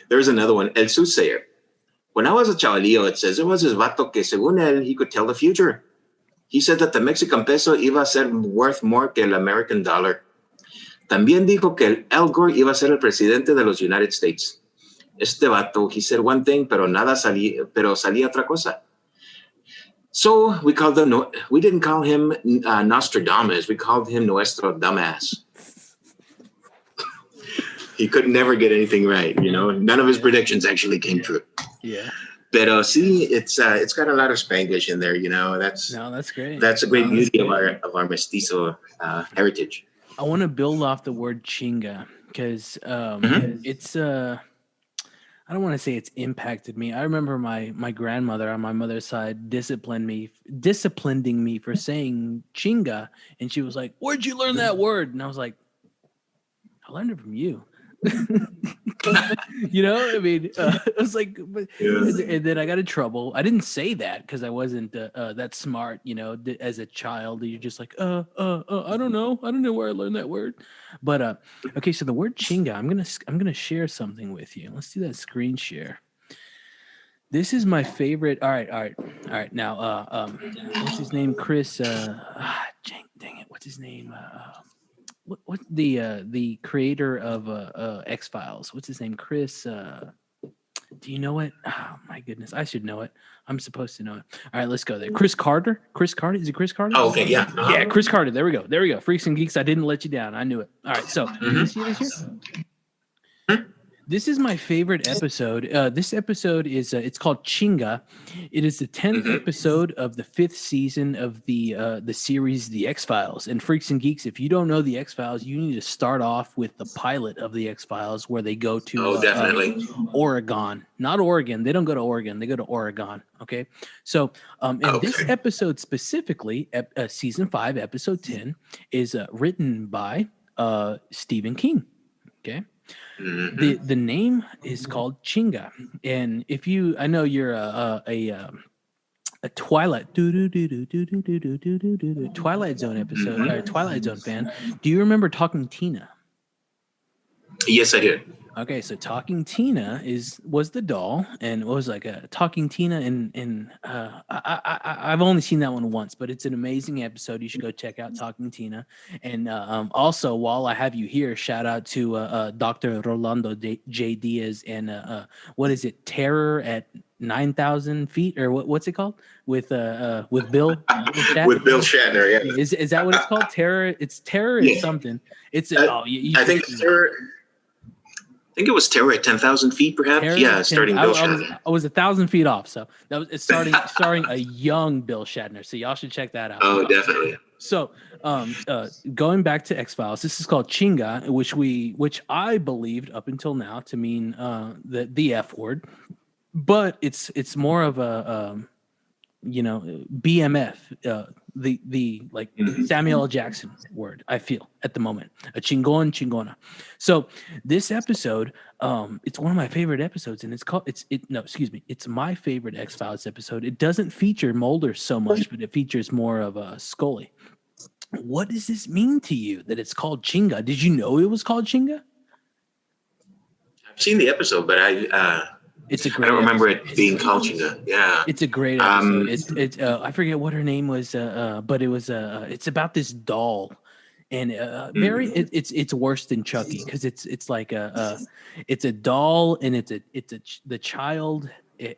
there's another one, El Soothsayer. When I was a chavalillo, it says, it was his vato que según él, he could tell the future. He said that the Mexican peso iba a ser worth more que el American dollar. También dijo que Al Gore iba a ser el presidente de los United States. Este vato, he said one thing, pero salía otra cosa. So we didn't call him Nostradamus. We called him Nuestro Dumbass. He could never get anything right, you know. None of his predictions actually came true. Yeah. But see, it's got a lot of Spanglish in there, you know. That's great. That's a great beauty of our mestizo heritage. I want to build off the word chinga because it's I don't want to say it's impacted me. I remember my grandmother on my mother's side disciplining me for saying chinga, and she was like, "Where'd you learn that word?" And I was like, "I learned it from you." You know, I mean, it was like, and then I got in trouble. I didn't say that because I wasn't that smart, you know. As a child, you're just like, I don't know where I learned that word. But okay, so the word chinga, I'm gonna share something with you. Let's do that screen share. This is my favorite. All right. Now, what's his name? Chris. Dang it, what's his name? What the creator of X-Files? What's his name? Chris. Do you know it? Oh my goodness, I should know it. I'm supposed to know it. All right, let's go there. Chris Carter. Chris Carter. Is it Chris Carter? Oh, okay, yeah. Uh-huh. Yeah, Chris Carter. There we go. Freaks and Geeks. I didn't let you down. I knew it. All right, so can you see this here? This is my favorite episode. This episode is it's called Chinga. It is the 10th episode of the 5th season of the series The X-Files. And Freaks and Geeks, if you don't know The X-Files, you need to start off with the pilot of The X-Files where they go to definitely Oregon. Not Oregon. They don't go to Oregon. They go to Oregon. Okay. So this episode specifically, season 5, episode 10, is written by Stephen King. Okay. The name is called Chinga, and I know you're a Twilight Twilight Zone episode or Twilight Zone fan. Do you remember Talking Tina? Yes, I did. Okay, so Talking Tina was the doll, and it was like a Talking Tina, and I've only seen that one once, but it's an amazing episode. You should go check out Talking Tina. And also, while I have you here, shout out to Dr. Rolando J. Diaz and what is it, Terror at 9,000 feet, or what's it called with Bill with Bill Shatner? Yeah, is that what it's called? Terror. It's Terror. It's something. It's I think Terror. I think it was Terror at 10,000 feet, perhaps. Starting Bill Shatner. I was 1,000 feet off, so it's starring a young Bill Shatner. So y'all should check that out. Oh, definitely. So, going back to X-Files, this is called Chinga, which I believed up until now to mean the F word, but it's more of a BMF, the like Samuel L. Jackson word, I feel at the moment, a chingona. So this episode, it's one of my favorite episodes, and it's my favorite X-Files episode. It doesn't feature Mulder so much, but it features more of Scully. What does this mean to you that it's called Chinga? Did you know it was called Chinga? I've seen the episode, but it's a great. I don't remember it being called Chinga. Yeah, it's a great episode. It's I forget what her name was, but it was it's about this doll, and it's worse than Chucky because it's like it's a doll, and the child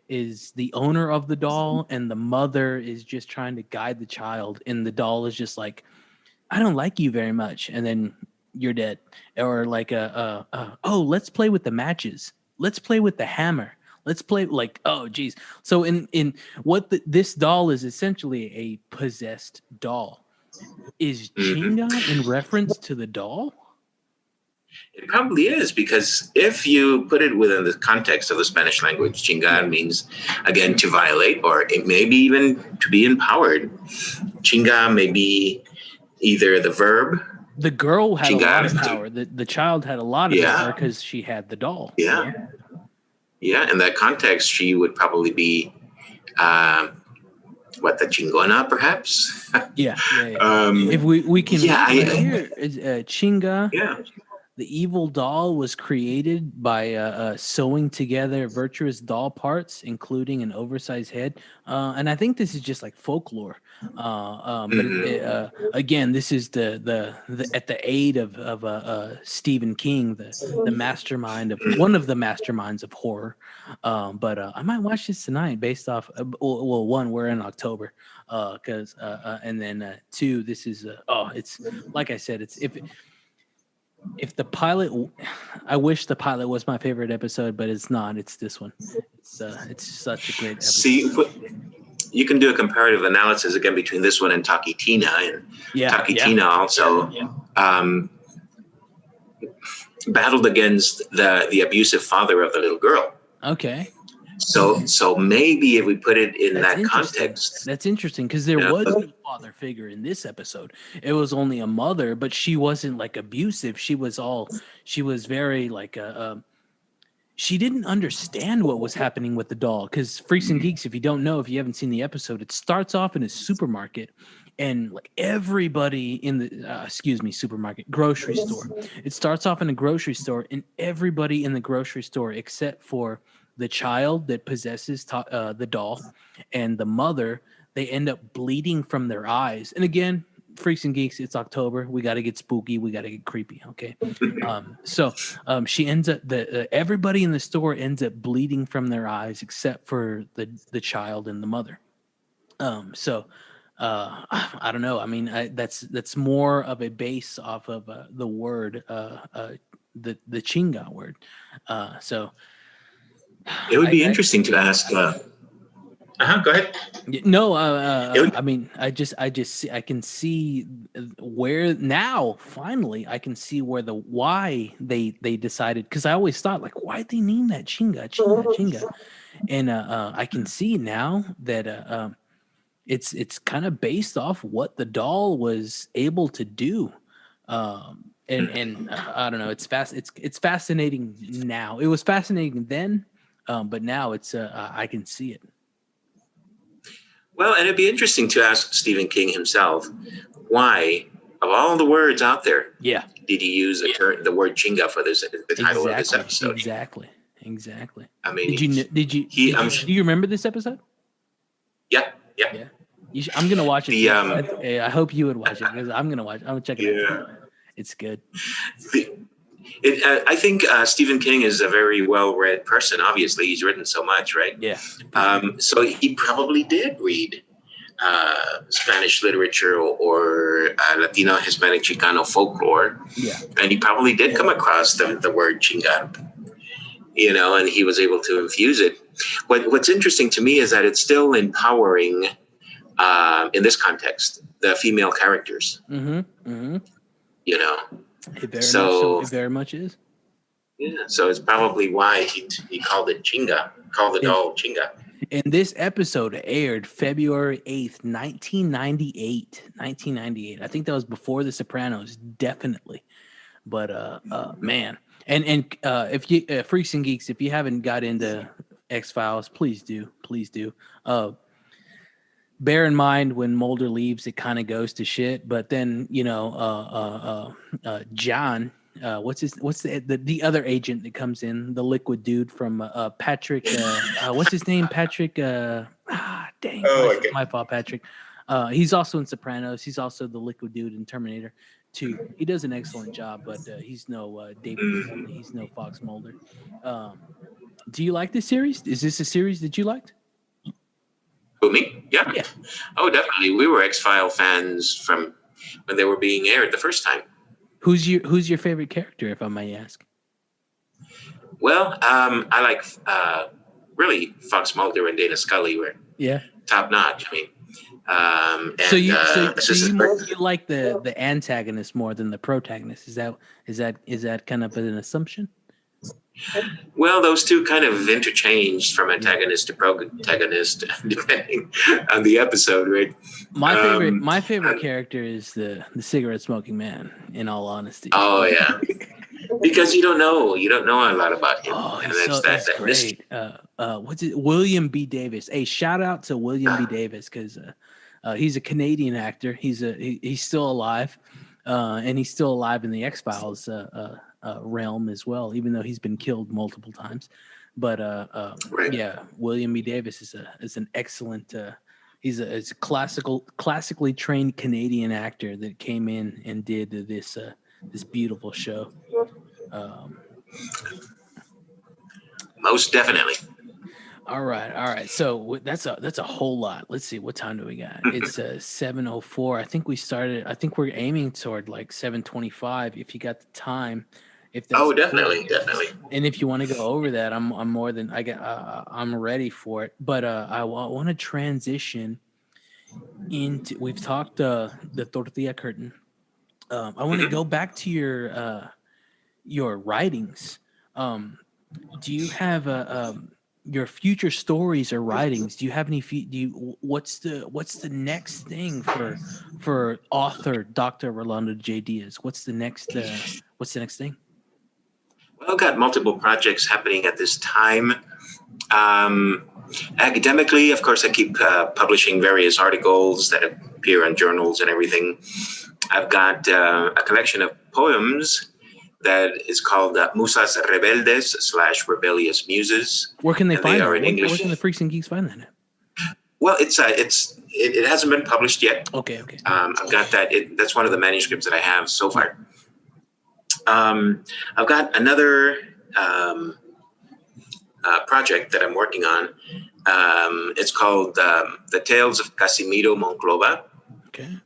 is the owner of the doll, and the mother is just trying to guide the child, and the doll is just like, I don't like you very much, and then you're dead, or like let's play with the matches, let's play with the hammer. Let's play like, oh, geez. So in what this doll is essentially a possessed doll. Is Mhm. Chinga in reference to the doll? It probably is, because if you put it within the context of the Spanish language, chingar means, again, to violate, or it may be even to be empowered. Chinga may be either the verb, The girl had a lot of chingar, power. The child had a lot of power yeah, because she had the doll. yeah, yeah. In that context, she would probably be, what, the chingona, perhaps? Yeah. If um, we can yeah, read right here, Chinga, yeah. the evil doll, was created by sewing together virtuous doll parts, including an oversized head. And I think this is just like folklore. But again, this is the at the aid of Stephen King, the mastermind of one of the masterminds of horror. But I might watch this tonight based off. Well, one, we're in October, because and then two, this is it's like I said, it's if the pilot, I wish the pilot was my favorite episode, but it's not. It's this one. It's such a great See, episode. you can do a comparative analysis again between this one and Takitina, and Takitina also battled against the abusive father of the little girl. Okay. So maybe if we put it in That's that interesting. context, That's interesting because there was no father figure in this episode. It was only a mother, but she wasn't like abusive. She was very like she didn't understand what was happening with the doll. Because Freaks and Geeks, if you don't know, if you haven't seen the episode, it starts off in a supermarket, and like everybody in the grocery store. It starts off in a grocery store, and everybody in the grocery store except for the child that possesses the doll and the mother, they end up bleeding from their eyes. And again, Freaks and Geeks, it's October. We got to get spooky. We got to get creepy. Okay. So she ends up, everybody in the store ends up bleeding from their eyes except for the child and the mother. So I don't know. I mean, that's more of a base off of the word, the chinga word. So it would be interesting to ask. Go ahead. No, Would, I mean, I can see where now finally I can see where why they decided, because I always thought like, why'd they name that Chinga, and I can see now that it's kind of based off what the doll was able to do. And I don't know, it's fascinating now. It was fascinating then, but now it's I can see it. well, and it'd be interesting to ask Stephen King himself why, of all the words out there, did he use the word chinga for the title of this episode? Exactly. I mean, do you remember this episode? Yeah. I'm gonna watch it. I hope you would watch it, because I'm gonna check it out. It's good. I think Stephen King is a very well-read person. Obviously, he's written so much, right? Yeah. So he probably did read Spanish literature or Latino, Hispanic, Chicano folklore. Yeah. And he probably did come across the word chingar, and he was able to infuse it. What's interesting to me is that it's still empowering, in this context, the female characters. It very much is. Yeah, so it's probably why he called it Chinga, called the doll Chinga. And this episode aired February 8th, 1998. I think that was before The Sopranos, definitely. But man, and if you Freaks and Geeks, if you haven't got into X-Files, please do. Bear in mind, when Mulder leaves, it kind of goes to shit. But then, John, what's the other agent that comes in, the liquid dude from Patrick, what's his name? Patrick, my fault, Patrick. He's also in Sopranos. He's also the liquid dude in Terminator 2. He does an excellent job, but he's no David Duchovny. He's no Fox Mulder. Do you like this series? Is this a series that you liked? Who, me? Yeah. Oh, definitely. We were X-File fans from when they were being aired the first time. Who's your favorite character, if I may ask? Well, I like really Fox Mulder and Dana Scully were top notch. I mean, So and you assistant. you like the antagonist more than the protagonist? Is that kind of an assumption? Well, those two kind of interchanged from Yeah. antagonist to protagonist, depending on the episode, right? My favorite character is the cigarette smoking man. In all honesty. Oh yeah, because you don't know a lot about him, Oh, and that's he's that mystery. great. What's it? William B. Davis. Hey, shout out to William B. Davis because he's a Canadian actor. He's still alive, and he's still alive in the X-Files realm as well, even though he's been killed multiple times. But Right. yeah, William B. Davis is an excellent. He's a classically trained Canadian actor that came in and did this beautiful show. Most definitely. All right. So that's a whole lot. Let's see, what time do we got? It's 7:04. I think we're aiming toward like 7:25. If you got the time, if that's Oh, definitely. and if you want to go over that, I'm more than I'm ready for it. But I want to transition into. We've talked the tortilla curtain. I want to go back to your writings. Do you have your future stories or writings? Do you have any? What's the next thing for author Dr. Rolando J. Diaz? What's the next thing? Well, I've got multiple projects happening at this time. Academically, of course, I keep publishing various articles that appear in journals and everything. I've got a collection of poems that is called Musas Rebeldes / Rebellious Muses. Where can they find are that? in English. Where can the Freaks and Geeks find that at? Well, it hasn't been published yet. Okay. I've got that. That's one of the manuscripts that I have so far. I've got another project that I'm working on. It's called The Tales of Casimiro Monclova. Okay.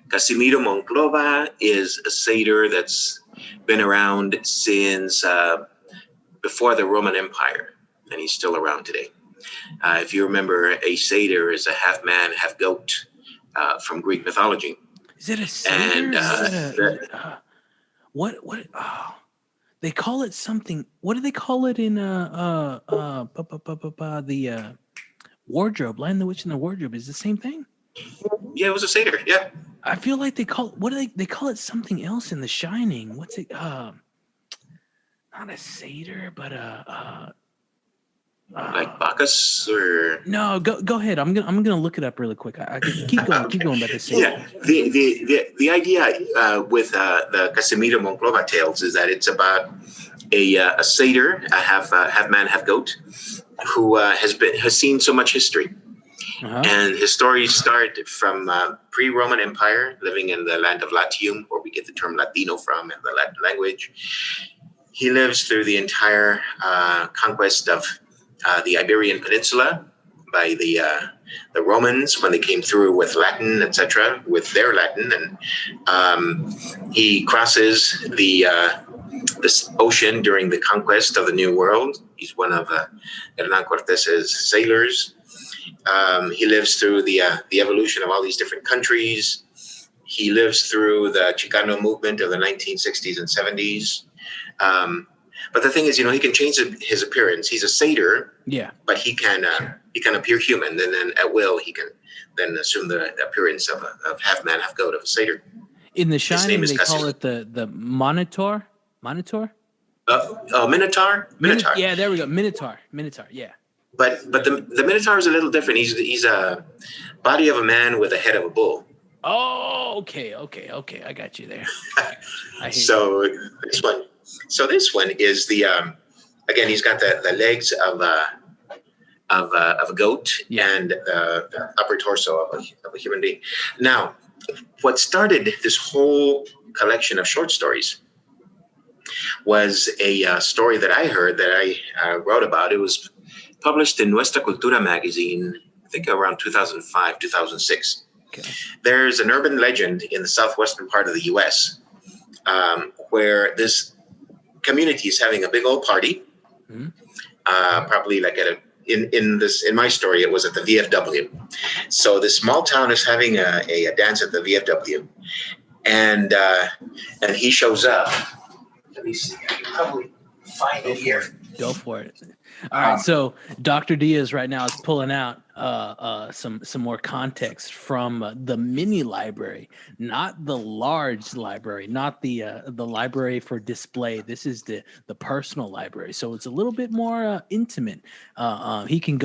Casimiro Monclova is a satyr that's been around since before the Roman Empire, and he's still around today. If you remember, a satyr is a half man, half goat from Greek mythology. Is it a satyr? And what? They call it something. What do they call it in the wardrobe? Lion the Witch in the Wardrobe is the same thing. Yeah, it was a satyr. Yeah. I feel like they call they call it something else in The Shining. What's it? Not a satyr, but Like Bacchus or no. Go ahead. I'm gonna look it up really quick. I keep going about the satyr. Yeah, the idea with the Casimiro Monclova tales is that it's about a satyr, a half man, half goat, who has seen so much history. Uh-huh. And his stories start from pre-Roman Empire, living in the land of Latium, where we get the term Latino from in the Latin language. He lives through the entire conquest of the Iberian Peninsula by the Romans when they came through with Latin, etc., with their Latin, and he crosses this ocean during the conquest of the New World. He's one of Hernan Cortes's sailors. He lives through the evolution of all these different countries. He lives through the Chicano movement of the 1960s and 70s. But the thing is, he can change his appearance. He's a satyr, Yeah. but he can appear human, and then at will he can then assume the appearance of half man, half goat, of a satyr. In The His name Shining, is they call it the Minotaur. Minotaur? Minotaur. Yeah, there we go. Minotaur. Yeah. But the Minotaur is a little different. He's a body of a man with a head of a bull. Oh, okay. I got you there. So this one is the again. He's got the legs of a goat, Yeah. and the upper torso of a human being. Now, what started this whole collection of short stories was a story that I heard that I wrote about. It was published in Nuestra Cultura magazine, I think around 2005, 2006. Okay. There's an urban legend in the southwestern part of the U.S. Where this community is having a big old party, Mhm. probably like at in my story, it was at the VFW. So this small town is having a dance at the VFW, and he shows up. Let me see. I can probably find it here. Go for it. All right. So Dr. Diaz right now is pulling out some more context from the mini library, not the large library, not the library for display. This is the personal library. So it's a little bit more intimate. He can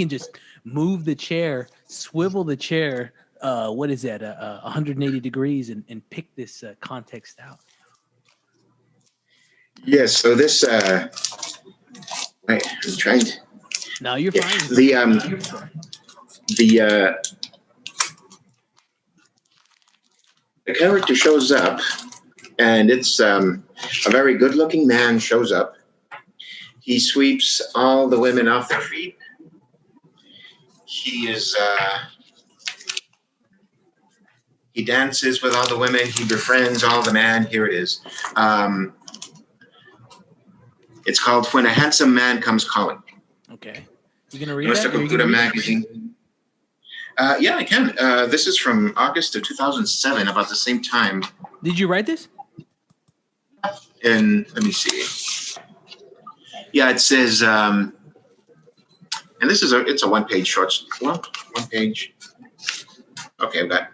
just move the chair, swivel the chair. What is that? 180 degrees and pick this context out. Yes. So this. I'm trying to. No, you're fine. The character shows up, and it's a very good-looking man shows up. He sweeps all the women off their feet. He dances with all the women. He befriends all the men. Here it is. It's called When a Handsome Man Comes Calling. Okay. You going to read that? Educator magazine. Yeah, I can. This is from August of 2007, about the same time. Did you write this? And let me see. Yeah, it says, and this is it's a one-page short. Well, one page. Okay, I've got.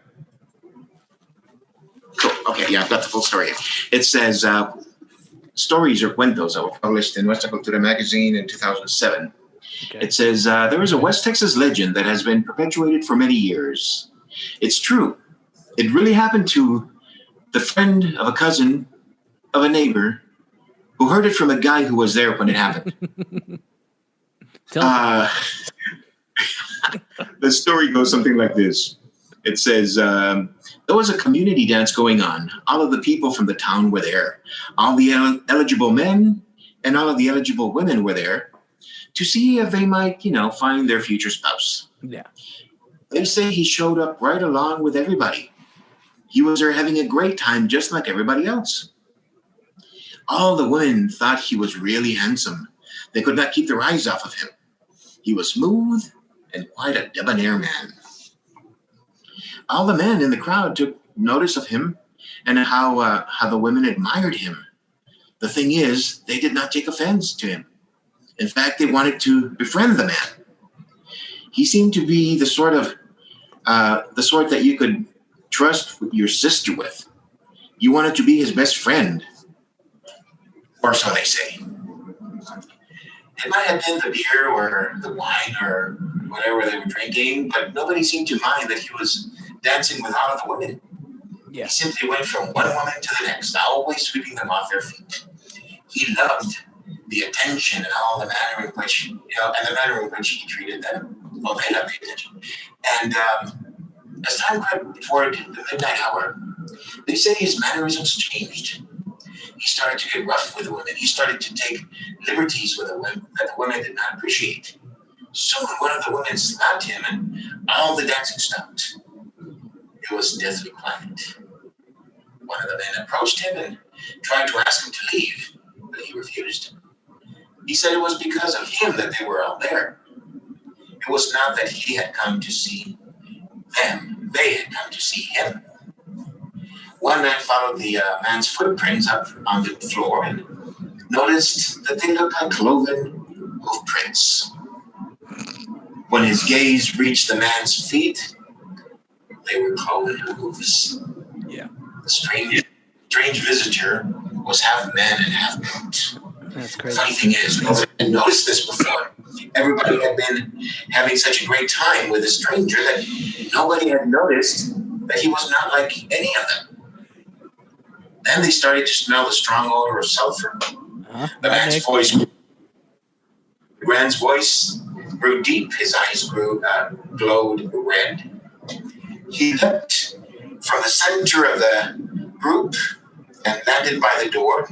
Cool. Okay, yeah, I've got the full story. It says, stories or cuentos that were published in Nuestra Cultura magazine in 2007. Okay. It says, there is a West Texas legend that has been perpetuated for many years. It's true. It really happened to the friend of a cousin of a neighbor who heard it from a guy who was there when it happened. The story goes something like this. It says, there was a community dance going on. All of the people from the town were there. All the eligible men and all of the eligible women were there to see if they might, find their future spouse. Yeah. They say he showed up right along with everybody. He was there having a great time, just like everybody else. All the women thought he was really handsome. They could not keep their eyes off of him. He was smooth and quite a debonair man. All the men in the crowd took notice of him and how the women admired him. The thing is, they did not take offense to him. In fact, they wanted to befriend the man. He seemed to be the sort that you could trust your sister with. You wanted to be his best friend, or so they say. It might have been the beer or the wine or whatever they were drinking, but nobody seemed to mind that he was dancing with all of the women. Yeah. He simply went from one woman to the next, always sweeping them off their feet. He loved the attention and all the manner in which, and the manner in which he treated them. Well, they loved the attention. And as time crept toward the midnight hour, they say his mannerisms changed. He started to get rough with the women. He started to take liberties with the women that the women did not appreciate. Soon one of the women slapped him and all the dancing stopped. It was deathly quiet. One of the men approached him and tried to ask him to leave, but he refused. He said it was because of him that they were all there. It was not that he had come to see them. They had come to see him. One man followed the man's footprints up on the floor and noticed that they looked like cloven hoof prints. When his gaze reached the man's feet, they were cloven hooves. Yeah. The strange visitor was half man and half goat. That's crazy. The funny thing is, nobody had noticed this before. Everybody had been having such a great time with a stranger that nobody had noticed that he was not like any of them. Then they started to smell the strong odor of sulfur. The man's voice grew deep. His eyes glowed red. He leapt from the center of the group and landed by the door.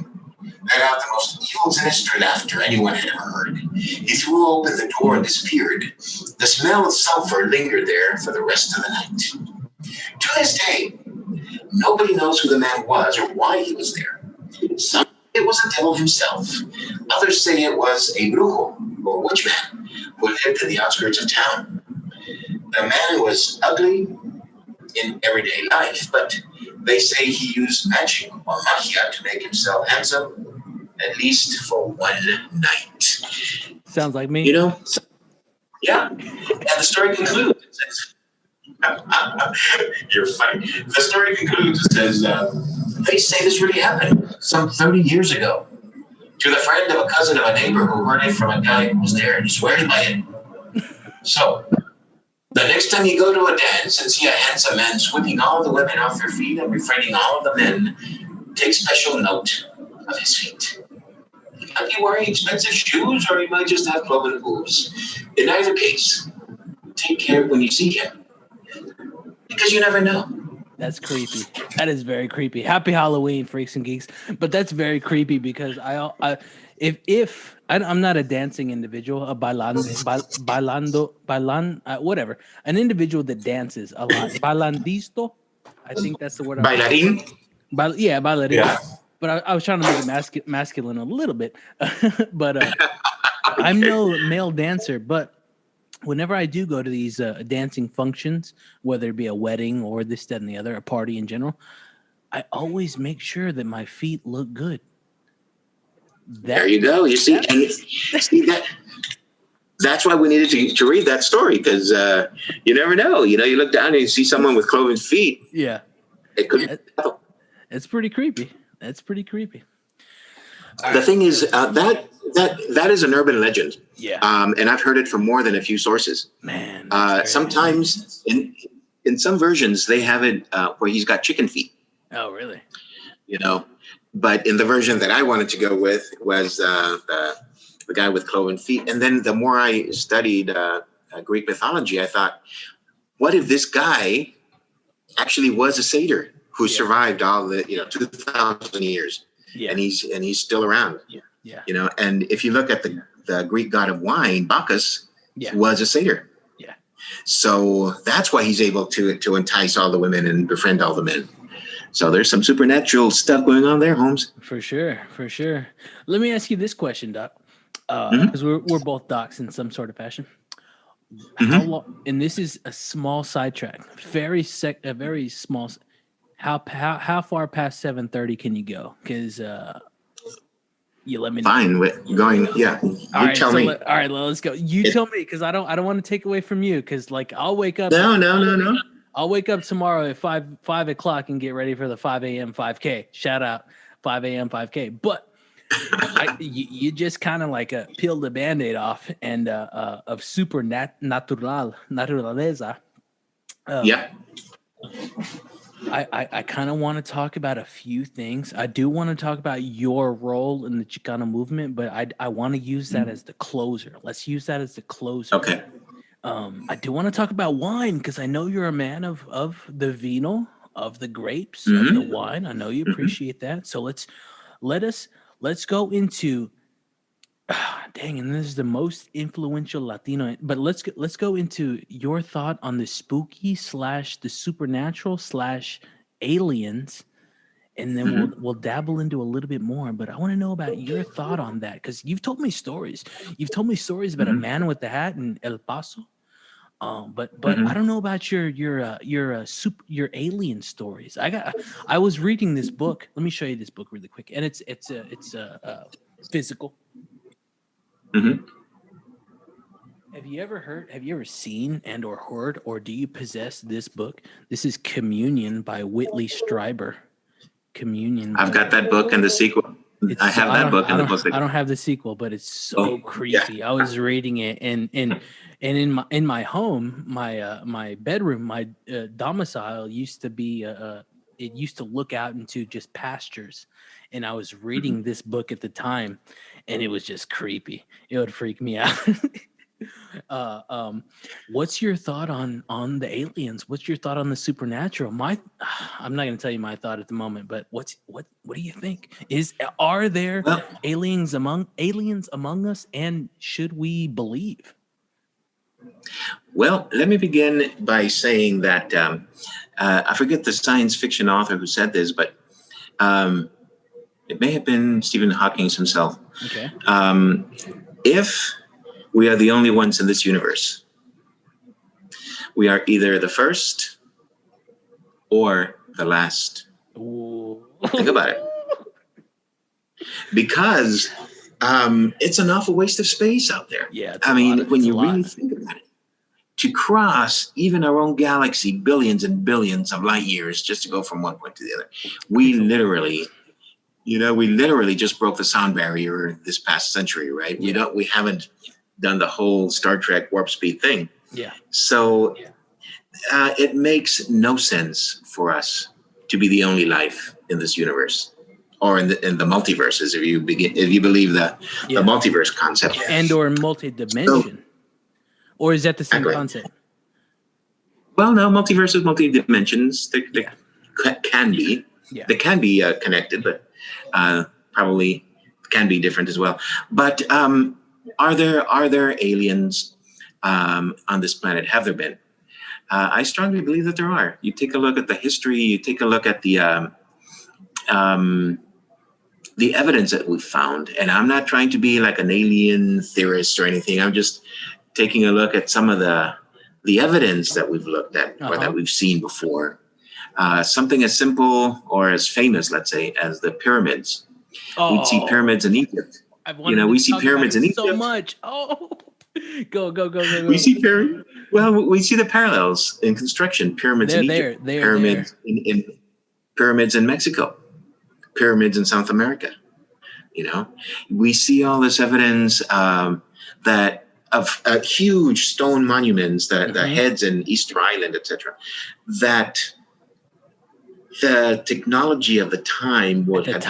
Let out the most evil, sinister laughter anyone had ever heard. He threw open the door and disappeared. The smell of sulfur lingered there for the rest of the night. To this day, nobody knows who the man was or why he was there. Some say it was the devil himself. Others say it was a brujo or witch man. who lived in the outskirts of town. The man was ugly in everyday life, but they say he used magic or magia to make himself handsome, at least for one night. Sounds like me. You know? Yeah. And the story concludes. It says, you're funny. The story concludes. It says, they say this really happened some 30 years ago to the friend of a cousin of a neighbor who heard it from a guy who was there and he swears by it. So, the next time you go to a dance and see a handsome man sweeping all the women off their feet and befriending all of the men, take special note of his feet. He might be wearing expensive shoes or he might just have cloven hooves. In either case, take care when you see him. Because you never know. That's creepy. That is very creepy. Happy Halloween, freaks and geeks. But that's very creepy because I'm not a dancing individual, a whatever, an individual that dances a lot. Bailandisto, I think that's the word. Bailarín? Bailarín. Yeah. But I was trying to make it masculine a little bit. But I'm no male dancer, but whenever I do go to these dancing functions, whether it be a wedding or this, that, and the other, a party in general, I always make sure that my feet look good. There you go. You see, that. That's why we needed to read that story because you never know. You know, you look down and you see someone with cloven feet. Yeah, it could. It's pretty creepy. That's pretty creepy. The thing is that is an urban legend. Yeah. And I've heard it from more than a few sources. Man. Sometimes in some versions they have it where he's got chicken feet. Oh, really? You know, but in the version that I wanted to go with was the guy with cloven feet. And then the more I studied Greek mythology, I thought, what if this guy actually was a satyr who survived all the 2,000 years? Yeah. And he's still around. Yeah. Yeah. You know, and if you look at the Greek god of wine, Bacchus was a satyr. Yeah. So that's why he's able to entice all the women and befriend all the men. So there's some supernatural stuff going on there, Holmes. For sure. Let me ask you this question, Doc. Because we're both docs in some sort of fashion. How long? And this is a small sidetrack. Very small. How far past 7:30 can you go? Because you let me know. Fine, going. Yeah, you tell me. All right, let's go. You tell me because I don't want to take away from you because I'll wake up. No. I'll wake up tomorrow at 5 o'clock and get ready for the 5 a.m. 5K. Shout out 5 a.m. 5K. But you just kind of peeled the Band-Aid off and of naturaleza. Yeah. I kind of want to talk about a few things. I do want to talk about your role in the Chicano movement, but I want to use that as the closer. Let's use that as the closer. Okay. I do want to talk about wine because I know you're a man of the vino, of the grapes, of the wine. I know you appreciate that. So let's go into and this is the most influential Latino, but let's go into your thought on the spooky / the supernatural / aliens, and then we'll dabble into a little bit more. But I want to know about your thought on that because you've told me stories. You've told me stories about a man with the hat in El Paso. But I don't know about your alien stories. I was reading this book. Let me show you this book really quick, and it's physical. Have you ever seen and or heard, or do you possess this book? This is Communion by Whitley Strieber. Communion. I've got that book and the sequel. I have that book and the book. I don't have the sequel, but it's so creepy. Yeah. I was reading it, and in my home, my bedroom, my domicile used to be it used to look out into just pastures, and I was reading this book at the time, and it was just creepy. It would freak me out. What's your thought on the aliens? What's your thought on the supernatural? I'm not going to tell you my thought at the moment, but what do you think? Are there aliens among us, and should we believe? Well, let me begin by saying that I forget the science fiction author who said this, but it may have been Stephen Hawking himself. Okay. If We are the only ones in this universe. We are either the first or the last. Ooh. Think about it. Because it's an awful waste of space out there. Yeah, when you really think about it, to cross even our own galaxy, billions and billions of light years just to go from one point to the other, we literally just broke the sound barrier this past century, right? Yeah. We haven't done the whole Star Trek warp speed thing. Yeah. So it makes no sense for us to be the only life in this universe. Or in the multiverses, if you believe the multiverse concept, and or multi-dimension, or is that the same concept? Well, no, multiverses, multi-dimensions, they can be. Yeah. They can be connected, but probably can be different as well. But are there aliens on this planet? Have there been? I strongly believe that there are. You take a look at the history. You take a look at the evidence that we've found, and I'm not trying to be like an alien theorist or anything. I'm just taking a look at some of the evidence that we've looked at or that we've seen before. Something as simple or as famous, let's say, as the pyramids. We'd see pyramids in Egypt. We see pyramids in Egypt so much. Oh, go. We see pyramids. Well, we see the parallels in construction. Pyramids in Egypt. Pyramids in pyramids in Mexico. Pyramids in South America. We see all this evidence that of huge stone monuments, the heads in Easter Island, etc. That the technology of the time would have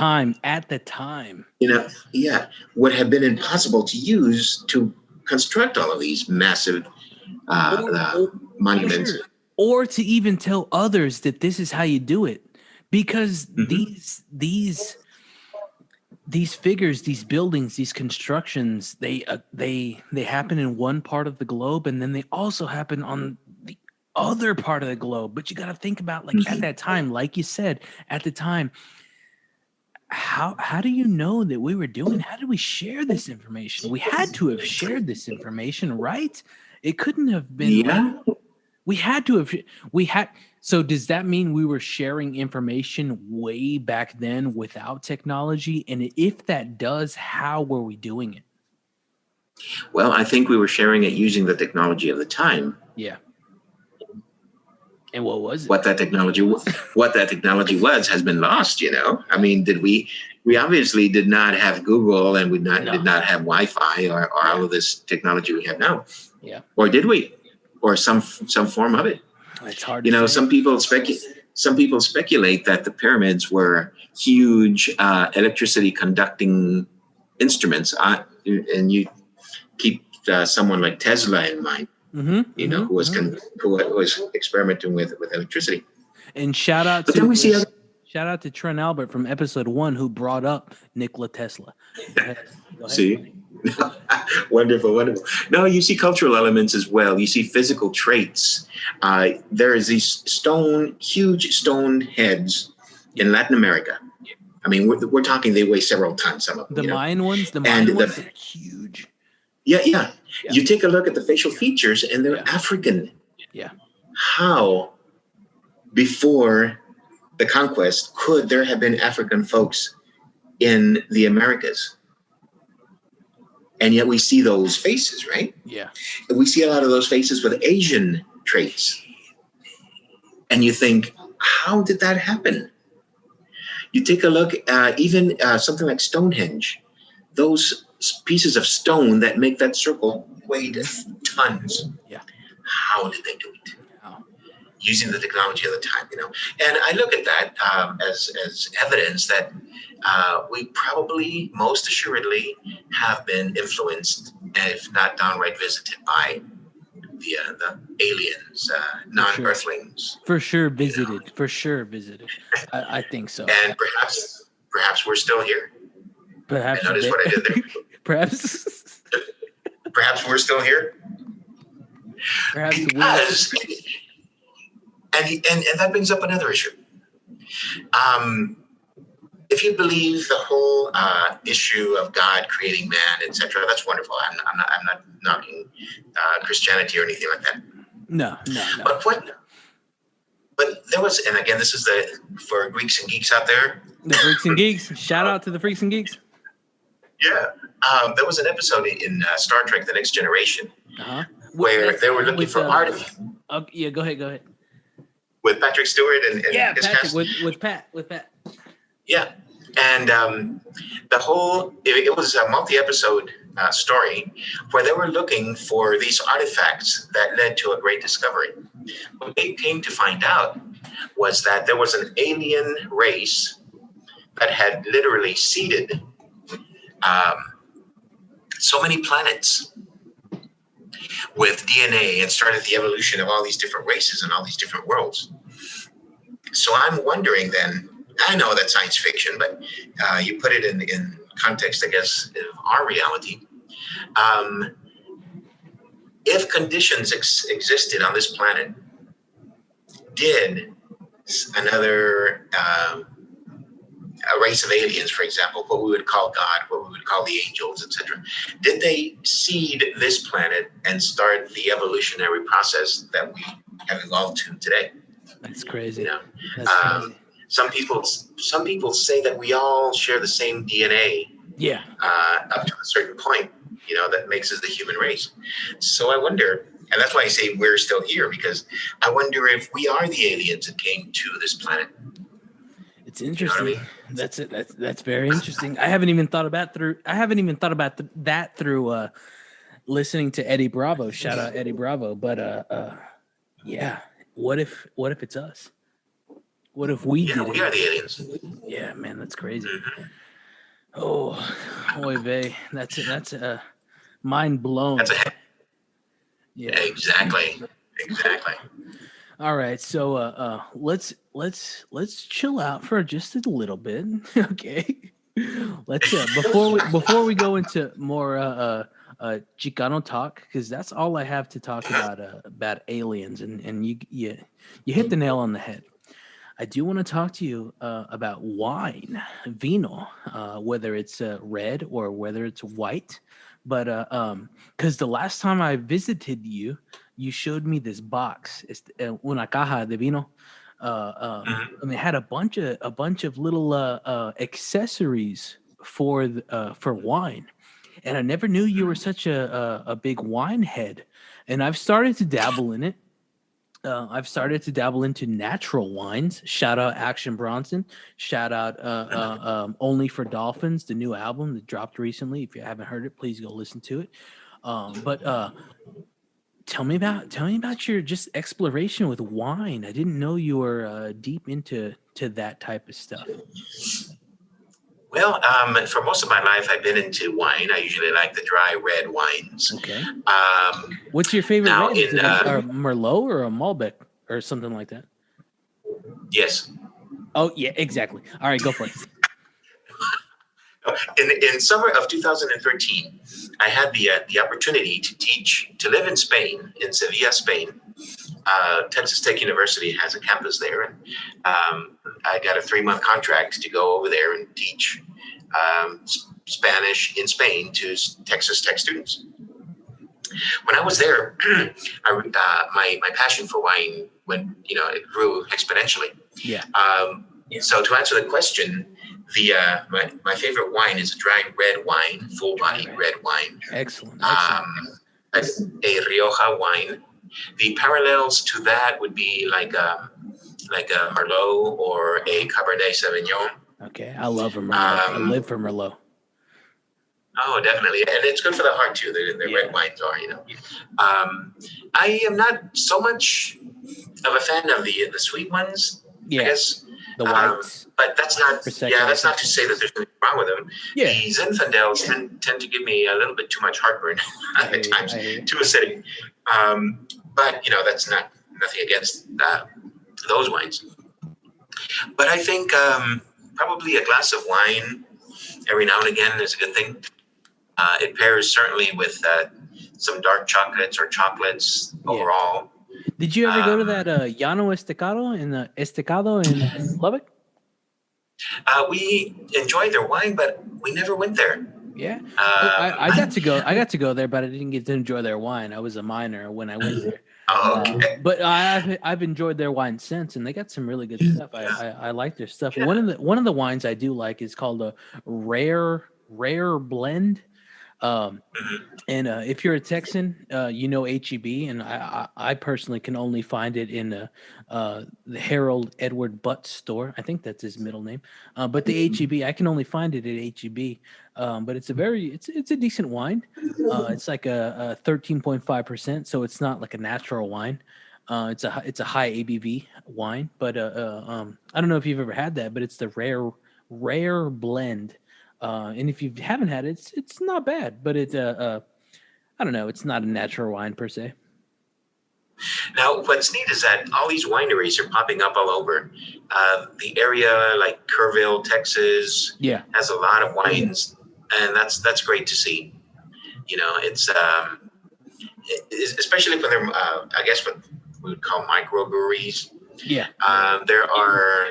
been impossible to use to construct all of these massive monuments, or to even tell others that this is how you do it. Because these figures, these buildings, these constructions, they happen in one part of the globe, and then they also happen on the other part of the globe. But you got to think about, like, at that time, like you said, at the time, how do you know that we were doing? How did we share this information? We had to have shared this information, right? It couldn't have been. We had to have. So does that mean we were sharing information way back then without technology? And if that does, how were we doing it? Well, I think we were sharing it using the technology of the time. Yeah. And what was it? What that technology was has been lost, I mean, we obviously did not have Google, and we did not have Wi-Fi or all of this technology we have now. Yeah. Or did we? Or some form of it. It's hard to say. Some people speculate that the pyramids were huge electricity conducting instruments. And you keep someone like Tesla in mind, who was experimenting with electricity. And shout out to Trent Albert from episode 1 who brought up Nikola Tesla. Go ahead. See? Wonderful. No, you see cultural elements as well. You see physical traits. There is these huge stone heads in Latin America. I mean, we're talking, they weigh several tons, some of them. The Mayan ones are huge. Yeah. You take a look at the facial features, and they're African. Yeah. How, before the conquest, could there have been African folks in the Americas? And yet we see those faces, right? Yeah. And we see a lot of those faces with Asian traits. And you think, how did that happen? You take a look, even something like Stonehenge. Those pieces of stone that make that circle weighed tons. Yeah. How did they do it? Using the technology of the time, And I look at that as evidence that we probably, most assuredly, have been influenced, if not downright visited by the aliens, non-Earthlings. For sure visited. I think so. And perhaps we're still here. Perhaps. And notice what I did there. Perhaps. Perhaps we're still here. Perhaps because. And that brings up another issue. if you believe the whole issue of God creating man, etc., that's wonderful. I'm not knocking Christianity or anything like that. No. But there was, and again, this is for Greeks and Geeks out there. The Freaks and Geeks. Shout out to the Freaks and Geeks. Yeah. There was an episode in Star Trek: The Next Generation where they were looking for artifacts. Yeah, go ahead. With Patrick Stewart and his Patrick, with Pat. Yeah. And it was a multi-episode story where they were looking for these artifacts that led to a great discovery. What they came to find out was that there was an alien race that had literally seeded so many planets with DNA and started the evolution of all these different races and all these different worlds. So I'm wondering then, I know that's science fiction, but you put it in context, I guess, of our reality. If conditions existed on this planet, did another a race of aliens, for example, what we would call God, what we would call the angels, etc., did they seed this planet and start the evolutionary process that we have evolved to today? That's crazy. You know, That's crazy. Some people say that we all share the same DNA. Yeah. Up to a certain point, that makes us the human race. So I wonder, and that's why I say we're still here, because I wonder if we are the aliens that came to this planet. It's interesting. You know what I mean? That's very interesting. I haven't even thought about that through listening to Eddie Bravo. Shout out Eddie Bravo. But yeah, what if it's us? What if we did we are the aliens. Yeah, man, that's crazy. Oh, oy vey. That's mind blown. Yeah, exactly. All right, so let's chill out for just a little bit, okay? Let's before we go into more Chicano talk, because that's all I have to talk about aliens, and you hit the nail on the head. I do want to talk to you about wine, vino, whether it's red or whether it's white. But because the last time I visited you, you showed me this box. It's una caja de vino. And it had a bunch of little accessories for wine. And I never knew you were such a big wine head. And I've started to dabble in it. I've started to dabble into natural wines. Shout out Action Bronson. Shout out Only for Dolphins, the new album that dropped recently. If you haven't heard it, please go listen to it. But tell me about your just exploration with wine. I didn't know you were deep into that type of stuff. Well, for most of my life, I've been into wine. I usually like the dry red wines. Okay. What's your favorite red? Is it a Merlot or a Malbec or something like that? Yes. Oh, yeah, exactly. All right, go for it. In summer of 2013, I had the opportunity to live in Spain, in Sevilla, Spain. Texas Tech University has a campus there, and I got a 3-month contract to go over there and teach Spanish in Spain to Texas Tech students. When I was there, my passion for wine it grew exponentially. Yeah. So to answer the question, my favorite wine is a dry red wine, full body red wine. Excellent. A Rioja wine. The parallels to that would be like a Merlot or a Cabernet Sauvignon. Okay, I love a Merlot. I live for Merlot. Oh, definitely, and it's good for the heart too. The red wines are, I am not so much of a fan of the sweet ones. Yeah, I guess. The whites. But that's not. That's not to say that there's nothing wrong with them. Yeah. The Zinfandels tend to give me a little bit too much heartburn at times, too acidic. But that's nothing against those wines. But I think probably a glass of wine every now and again is a good thing. It pairs certainly with some dark chocolates or chocolates overall. Did you ever go to that Llano Estacado in Lubbock? We enjoyed their wine, but we never went there. Yeah. I got to go. I got to go there, but I didn't get to enjoy their wine. I was a minor when I went there. Okay. But I've enjoyed their wine since, and they got some really good stuff. I like their stuff. Yeah. One of the wines I do like is called a rare blend. And if you're a Texan, you know HEB, and I personally can only find it in the Harold Edward Butt store. I think that's his middle name. But the HEB, I can only find it at HEB. But it's a decent wine. It's like a 13.5%, so it's not like a natural wine. It's a high ABV wine, but I don't know if you've ever had that, but it's the rare blend. And if you haven't had it, it's not bad, but I don't know, it's not a natural wine per se. Now, what's neat is that all these wineries are popping up all over. The area, like Kerrville, Texas, Yeah, has a lot of wines, and that's great to see. It's especially when they're, I guess, what we would call microbreweries. yeah, There are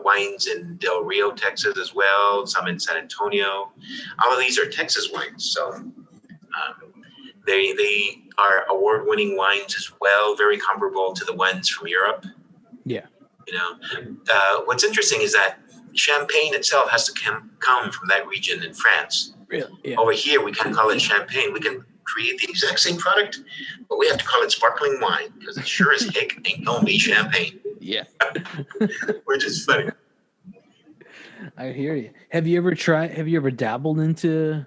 wines in Del Rio, Texas, as well. Some in San Antonio. All of these are Texas wines, so they are award-winning wines as well. Very comparable to the ones from Europe. yeah. What's interesting is that Champagne itself has to come from that region in France. Really? Yeah. Over here, we can call it Champagne. We can create the exact same product, but we have to call it sparkling wine because it sure as heck ain't gonna be champagne. Yeah. Which is funny. I hear you. Have you ever dabbled into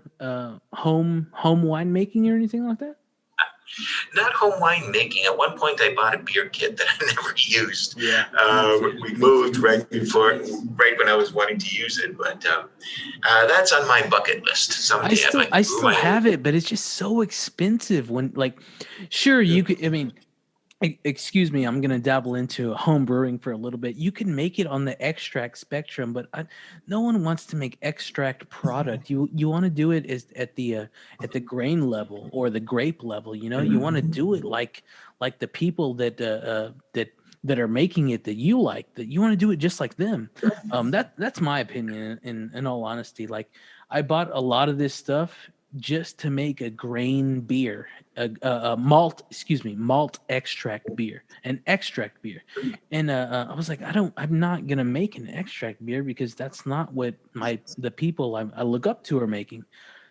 home winemaking or anything like that? Not home wine making. At one point, I bought a beer kit that I never used. Yeah. We moved right when I was wanting to use it, but that's on my bucket list. Someday I still have it, but it's just so expensive. When sure you could. I mean, excuse me, I'm gonna dabble into home brewing for a little bit. You can make it on the extract spectrum, but no one wants to make extract product. You want to do it at the grain level or the grape level. You want to do it like the people that are making it that you like. That you want to do it just like them. That's my opinion. In all honesty, like I bought a lot of this stuff just to make a grain beer, a malt extract beer, an extract beer. And I was like, I'm not going to make an extract beer because that's not what the people I look up to are making.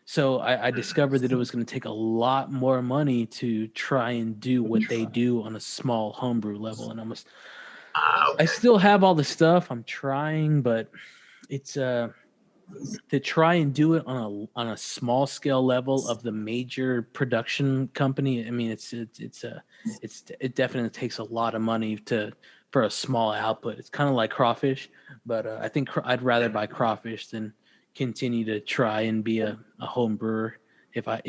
So I discovered that it was going to take a lot more money to try and do what they do on a small homebrew level. And I still have all the stuff I'm trying, but it's to try and do it on a small scale level of the major production company. I mean, it definitely takes a lot of money for a small output. It's kind of like crawfish, but I think I'd rather buy crawfish than continue to try and be a home brewer. If I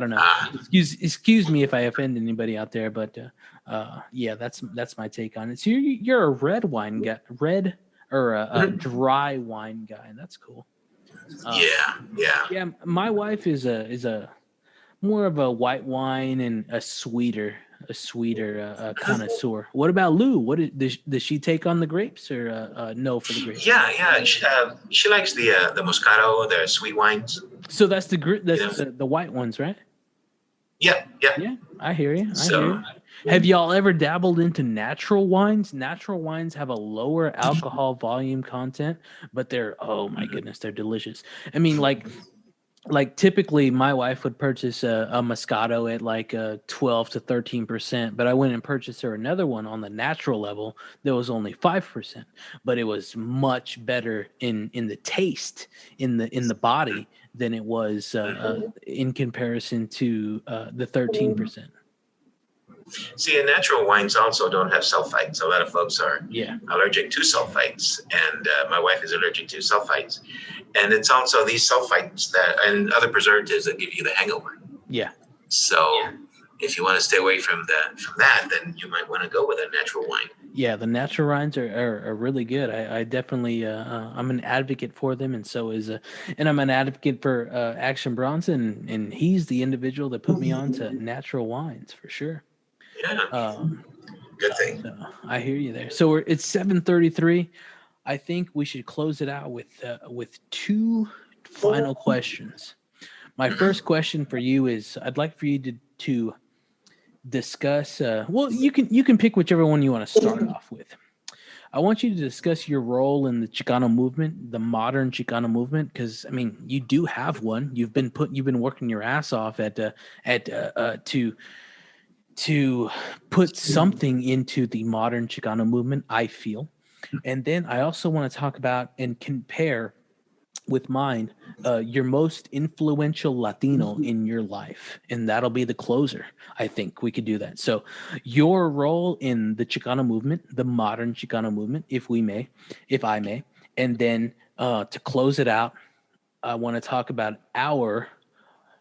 don't know, excuse me if I offend anybody out there, but yeah, that's my take on it. So you're a red wine guy, or a dry wine guy. That's cool. Yeah. My wife is a more of a white wine and a sweeter connoisseur. What about Lou? Does she take on the grapes or no for the grapes? Yeah. She likes the Moscato, the sweet wines. So that's the white ones, right? Yeah. Yeah, I hear you. Have y'all ever dabbled into natural wines? Natural wines have a lower alcohol volume content, but oh my goodness, they're delicious. I mean, like typically my wife would purchase a Moscato at like 12 to 13%, but I went and purchased her another one on the natural level that was only 5%, but it was much better in the taste, in the body than it was in comparison to the 13%. See, and natural wines also don't have sulfites. A lot of folks are allergic to sulfites, and my wife is allergic to sulfites. And it's also these sulfites and other preservatives that give you the hangover. Yeah. So if you want to stay away from that, then you might want to go with a natural wine. Yeah, the natural wines are really good. I definitely I'm an advocate for them, and so and I'm an advocate for Action Bronson, and he's the individual that put me on to natural wines for sure. Yeah. Good thing. So I hear you there. So it's 7:33. I think we should close it out with two final questions. My first question for you is: I'd like for you to discuss. Well, you can pick whichever one you want to start off with. I want you to discuss your role in the Chicano movement, the modern Chicano movement, because I mean, you do have one. You've been working your ass off to put something into the modern Chicano movement. I feel, and then I also want to talk about and compare with mine, your most influential Latino in your life, and that'll be the closer. I think we could do that. So, your role in the Chicano movement, the modern Chicano movement, if I may, and then to close it out, I want to talk about our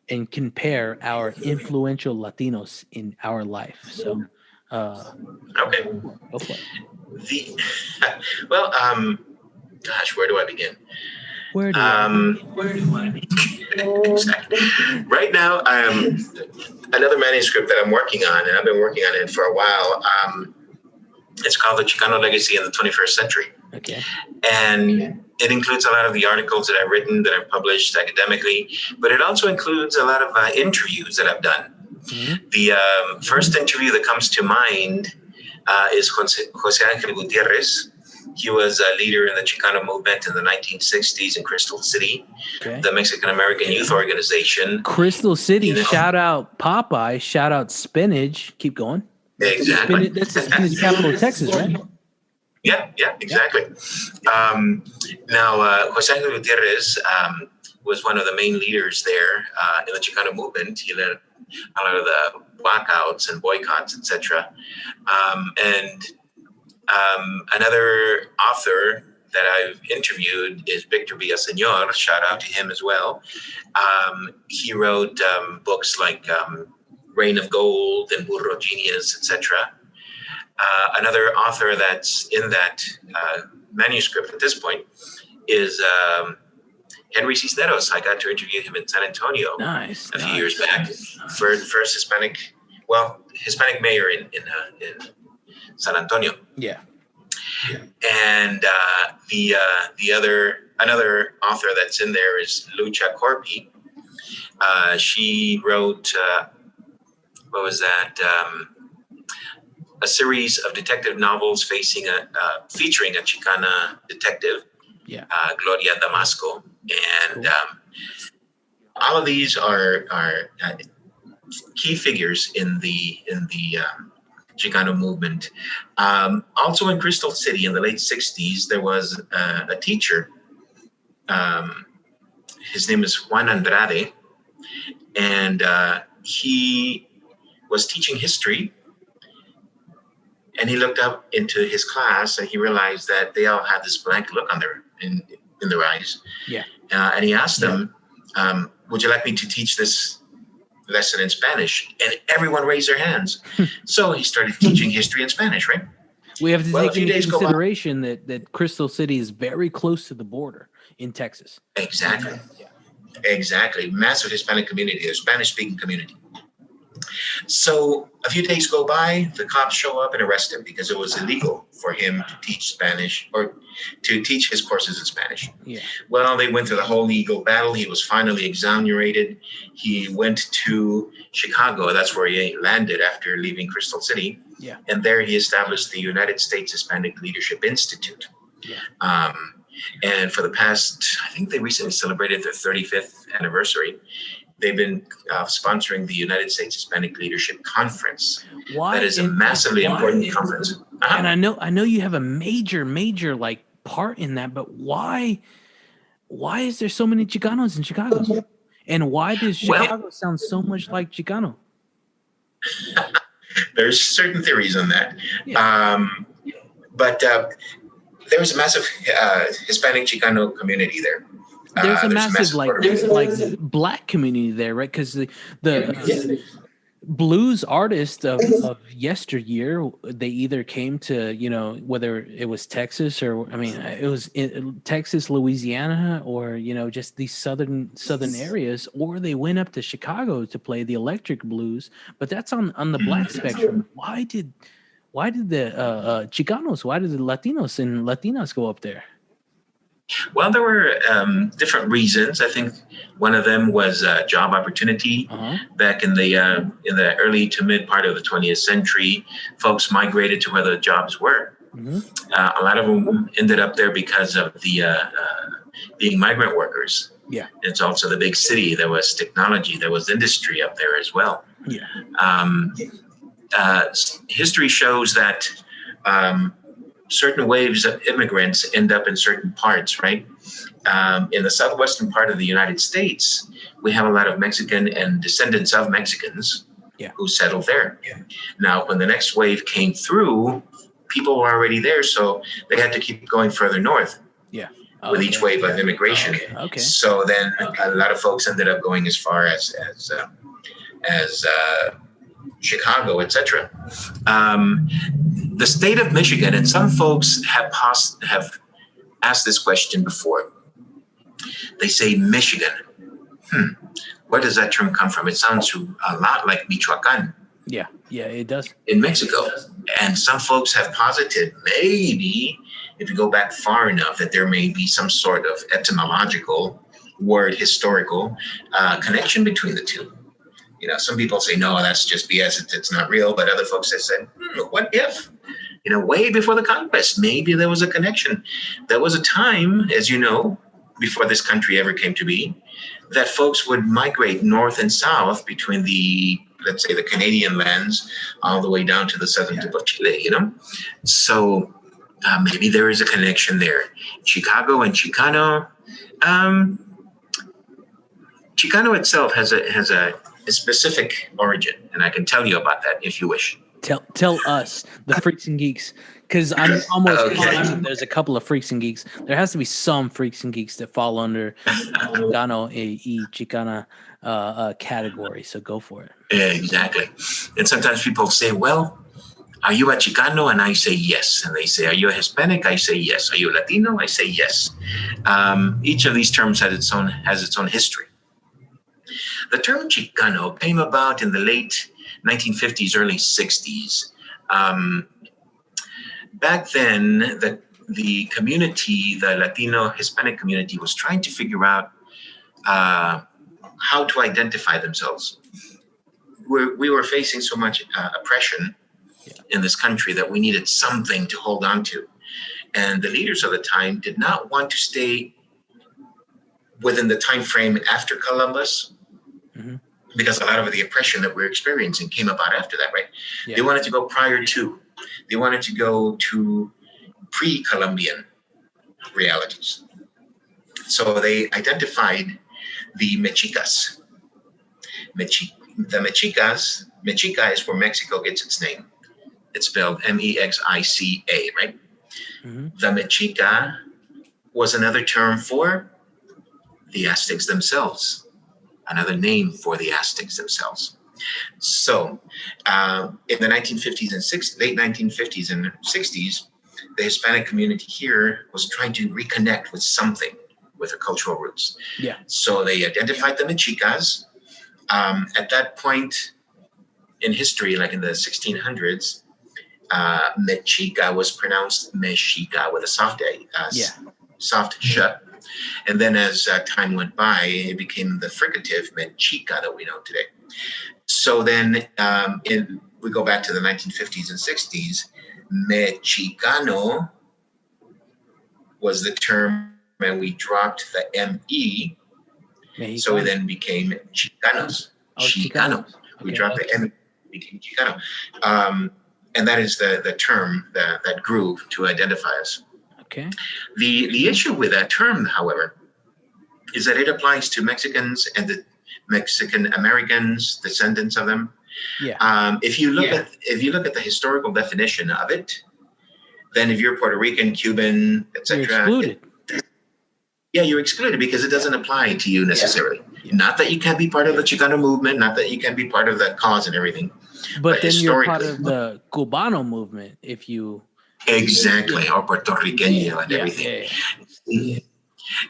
and compare our influential Latinos in our life. So, Okay. go for it. The well, gosh, where do I begin? Where do I begin? Exactly. Right now, another manuscript that I'm working on, and I've been working on it for a while. It's called The Chicano Legacy in the 21st Century. Okay. And it includes a lot of the articles that I've written, that I've published academically, but it also includes a lot of interviews that I've done. Mm-hmm. The first interview that comes to mind is Jose Angel Gutierrez. He was a leader in the Chicano movement in the 1960s in Crystal City, the Mexican American Youth Organization. Crystal City, shout out Popeye, shout out spinach. Keep going. Exactly. That's the spinach capital of Texas, right? Yeah, exactly. Now, Jose Angel Gutierrez was one of the main leaders there in the Chicano movement. He led a lot of the walkouts and boycotts, etc. Another author that I've interviewed is Victor Villaseñor. Shout out to him as well. He wrote books like Reign of Gold and Burro Genius, etc. Another author that's in that manuscript at this point is Henry Cisneros. I got to interview him in San Antonio a few years back. First Hispanic mayor in San Antonio. Yeah. And another author that's in there is Lucha Corpi. She wrote a series of detective novels featuring a Chicana detective, Gloria Damasco, and all of these are key figures in the Chicano movement. Also in Crystal City in the late 60s, there was a teacher. His name is Juan Andrade, and he was teaching history. And he looked up into his class and he realized that they all had this blank look on in their eyes. Yeah. And he asked them, would you like me to teach this lesson in Spanish? And everyone raised their hands. So he started teaching history in Spanish, right? We have to take into consideration that Crystal City is very close to the border in Texas. Exactly. Yeah. Exactly. Massive Hispanic community, a Spanish-speaking community. So a few days go by, the cops show up and arrest him because it was illegal for him to teach Spanish or to teach his courses in Spanish. Yeah. Well, they went through the whole legal battle. He was finally exonerated. He went to Chicago. That's where he landed after leaving Crystal City. Yeah. And there he established the United States Hispanic Leadership Institute. Yeah. And for the past, I think they recently celebrated their 35th anniversary. They've been sponsoring the United States Hispanic Leadership Conference. Why? That is a massively important conference. Uh-huh. And I know you have a major like part in that, but why is there so many Chicanos in Chicago? And why does Chicago sound so much like Chicano? There's certain theories on that. Yeah. But there's a massive Hispanic Chicano community there. There's a massive like black community there, right? Because the blues artists of yesteryear, they either came to, whether it was Texas or, it was in Texas, Louisiana, or, just these southern areas, or they went up to Chicago to play the electric blues. But that's on the black spectrum. Why why did the Chicanos, why did the Latinos and Latinas go up there? Well, there were different reasons. I think one of them was job opportunity. Back in the early to mid part of the 20th century, folks migrated to where the jobs were. A lot of them ended up there because of the being migrant workers. Yeah, it's also the big city. There was technology, there was industry up there as well. Yeah. History shows that certain waves of immigrants end up in certain parts, right? In the southwestern part of the United States, we have a lot of Mexican and descendants of Mexicans who settled there. Now, when the next wave came through, people were already there, so they had to keep going further north. With each wave of immigration. So then a lot of folks ended up going as far as Chicago, etc. The state of Michigan, and some folks have asked this question before. They say Michigan. Where does that term come from? It sounds a lot like Michoacan. Yeah, it does. In Mexico. And some folks have posited maybe, if you go back far enough, that there may be some sort of etymological word, historical connection between the two. You know, some people say, no, that's just BS. It's not real. But other folks have said, what if? You know, way before the conquest, maybe there was a connection. There was a time, as you know, before this country ever came to be, that folks would migrate north and south between let's say the Canadian lands all the way down to the southern tip of Chile, you know? So maybe there is a connection there. Chicago and Chicano. Chicano itself has a specific origin, and I can tell you about that if you wish. Tell us, the freaks and geeks, because I'm almost positive there's a couple of freaks and geeks. There has to be some freaks and geeks that fall under Chicano y Chicana category. So go for it. Exactly. And sometimes people say, well, are you a Chicano? And I say yes. And they say, are you a Hispanic? I say yes. Are you a Latino? I say yes. Each of these terms has its own history. The term Chicano came about in the late 1950s, early 60s. Back then, the community, the Latino Hispanic community, was trying to figure out how to identify themselves. We were facing so much oppression in this country that we needed something to hold on to. And the leaders of the time did not want to stay within the time frame after Columbus, because a lot of the oppression that we're experiencing came about after that, right? Yeah. They wanted to go prior to. They wanted to go to pre-Columbian realities. So they identified the Mexicas. The Mexicas, Mexica is where Mexico gets its name. It's spelled Mexica, right? The Mexica was another term for the Aztecs themselves, another name for the Aztecs themselves. So in the 1950s and late 1950s and 60s, the Hispanic community here was trying to reconnect with something, with their cultural roots. Yeah. So they identified the Mexicas. At that point in history, like in the 1600s, Mexica was pronounced Mexica with a soft soft sh. And then as time went by, it became the fricative Mexica that we know today. So then we go back to the 1950s and 60s, Mexicano was the term, and we dropped the M-E. Mexico. So it then became Chicanos. Chicano. Okay. We dropped the M, became Chicano. And that is the term that grew to identify us. Okay. The issue with that term, however, is that it applies to Mexicans and the Mexican Americans, descendants of them. Yeah. If you look at the historical definition of it, then if you're Puerto Rican, Cuban, etc., you're excluded. You're excluded because it doesn't apply to you necessarily. Yeah. Not that you can't be part of the Chicano movement, not that you can be part of the cause and everything. But then you're part of the Cubano movement if you... Exactly, or Puerto Riqueño and everything. Yeah.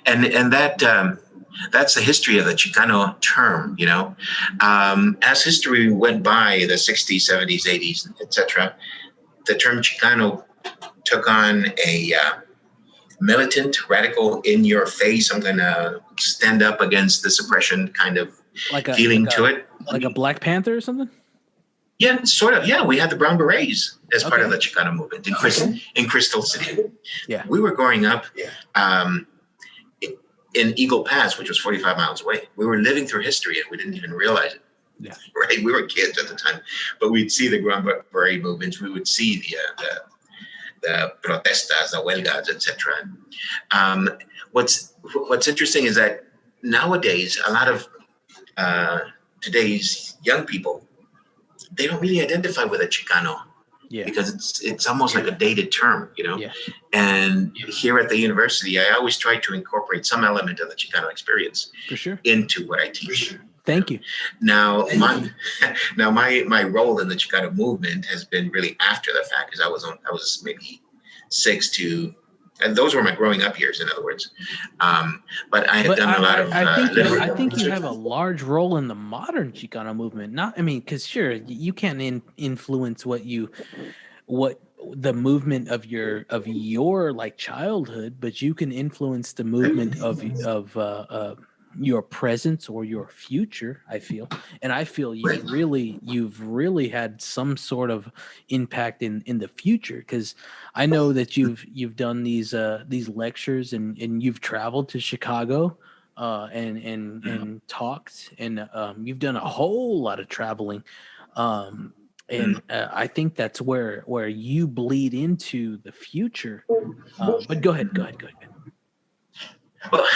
And that's the history of the Chicano term, you know. As history went by, the 60s, 70s, 80s, etc., the term Chicano took on a militant, radical, in your face, I'm going to stand up against this oppression kind of feeling to it. Like a Black Panther or something? Yeah, sort of. Yeah, we had the Brown Berets as part of the Chicano movement in Crystal City. Yeah. We were growing up in Eagle Pass, which was 45 miles away. We were living through history and we didn't even realize it. Yeah. Right? We were kids at the time, but we'd see the Brown Beret movements. We would see the protestas, the huelgas, etc. What's interesting is that nowadays, a lot of today's young people, they don't really identify with a Chicano because it's almost like a dated term, you know? Yeah. And here at the university, I always try to incorporate some element of the Chicano experience For sure. into what I teach. Thank you. Now, my role in the Chicano movement has been really after the fact, because I was maybe 6 to, and those were my growing up years, in other words. But I have done a lot of. I think you have a large role in the modern Chicano movement. Because sure, you can't influence what the movement of your like childhood, but you can influence the movement of your presence or your future. I feel you've really had some sort of impact in the future, because I know that you've done these lectures and you've traveled to Chicago and talked, and you've done a whole lot of traveling, and I think that's where you bleed into the future. But go ahead. Well,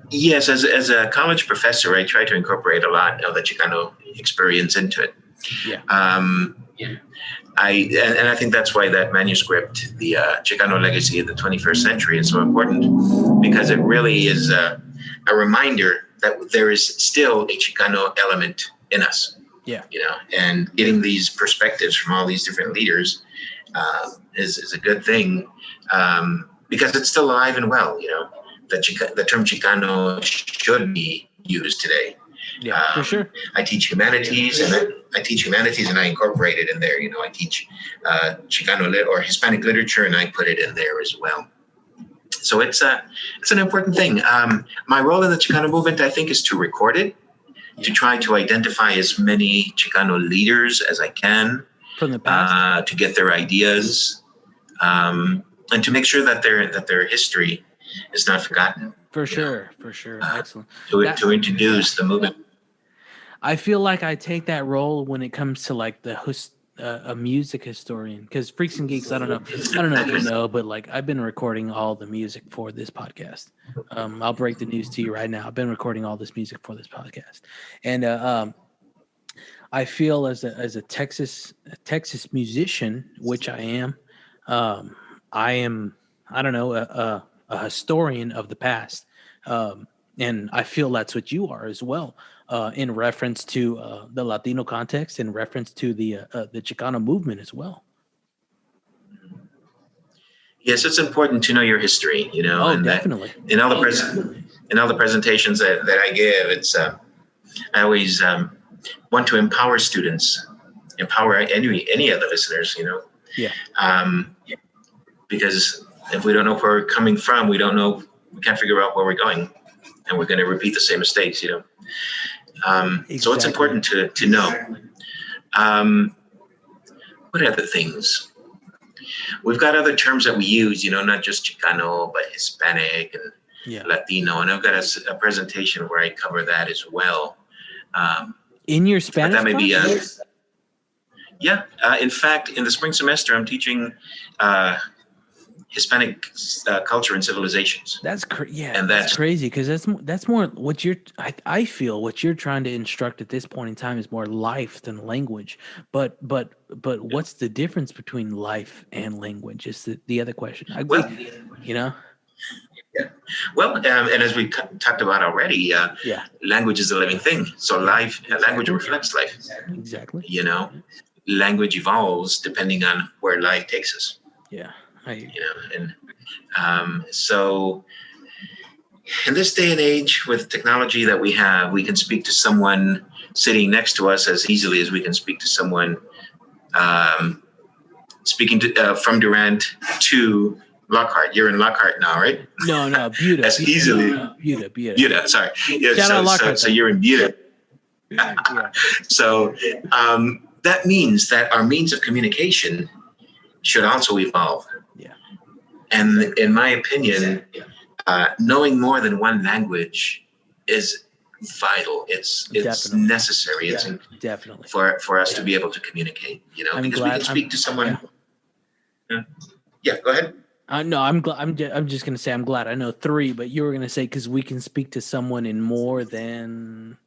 yes, as a college professor, I try to incorporate a lot of the Chicano experience into it. Yeah. I think that's why that manuscript, the Chicano Legacy of the 21st Century, is so important, because it really is a reminder that there is still a Chicano element in us. Yeah. You know, and getting these perspectives from all these different leaders is a good thing, because it's still alive and well. You know, the term Chicano should be used today. Yeah, for sure. I teach humanities, and I incorporate it in there. You know, I teach Chicano or Hispanic literature, and I put it in there as well. So it's an important thing. My role in the Chicano movement, I think, is to record it, to try to identify as many Chicano leaders as I can from the past, to get their ideas, and to make sure that their history is not forgotten. For sure. Excellent. To introduce the movement. I feel like I take that role when it comes to like a music historian, because Freaks and Geeks, I don't know if you know, but like I've been recording all the music for this podcast. I'll break the news to you right now. I've been recording all this music for this podcast, and I feel as a Texas musician, which I am, a historian of the past, and I feel that's what you are as well. In reference to the Latino context, in reference to the Chicano movement as well. Yes, it's important to know your history, you know. Oh, definitely. In all the presentations that I give, it's I always want to empower students, empower any of the listeners, you know. Yeah. Because if we don't know where we're coming from, we can't figure out where we're going, and we're going to repeat the same mistakes, you know. Exactly. So it's important to know. What other things? We've got other terms that we use, you know, not just Chicano, but Hispanic and Latino. And I've got a presentation where I cover that as well. In your Spanish that may be, in fact, in the spring semester, I'm teaching Hispanic culture and civilizations. That's that's crazy, because that's more what I feel what you're trying to instruct at this point in time is more life than language. But what's the difference between life and language is the other question. You know. Yeah. Well, and as we talked about already, language is a living thing. So language reflects life. Exactly. You know, language evolves depending on where life takes us. Yeah. So in this day and age, with technology that we have, we can speak to someone sitting next to us as easily as we can speak to someone Speaking from Durant to Lockhart. You're in Lockhart now, right? No, Buda. That's easily Buda. Sorry. Yeah. Shout out Lockhart. So you're in Buda. Yeah. So that means that our means of communication should also evolve. Yeah. And in my opinion, knowing more than one language is vital. It's Definitely. necessary. It's definitely for us to be able to communicate. You know, I'm because glad, we can speak to someone. Yeah. Go ahead. No, I'm glad. I'm just gonna say I'm glad. I know 3, but you were gonna say because we can speak to someone in more than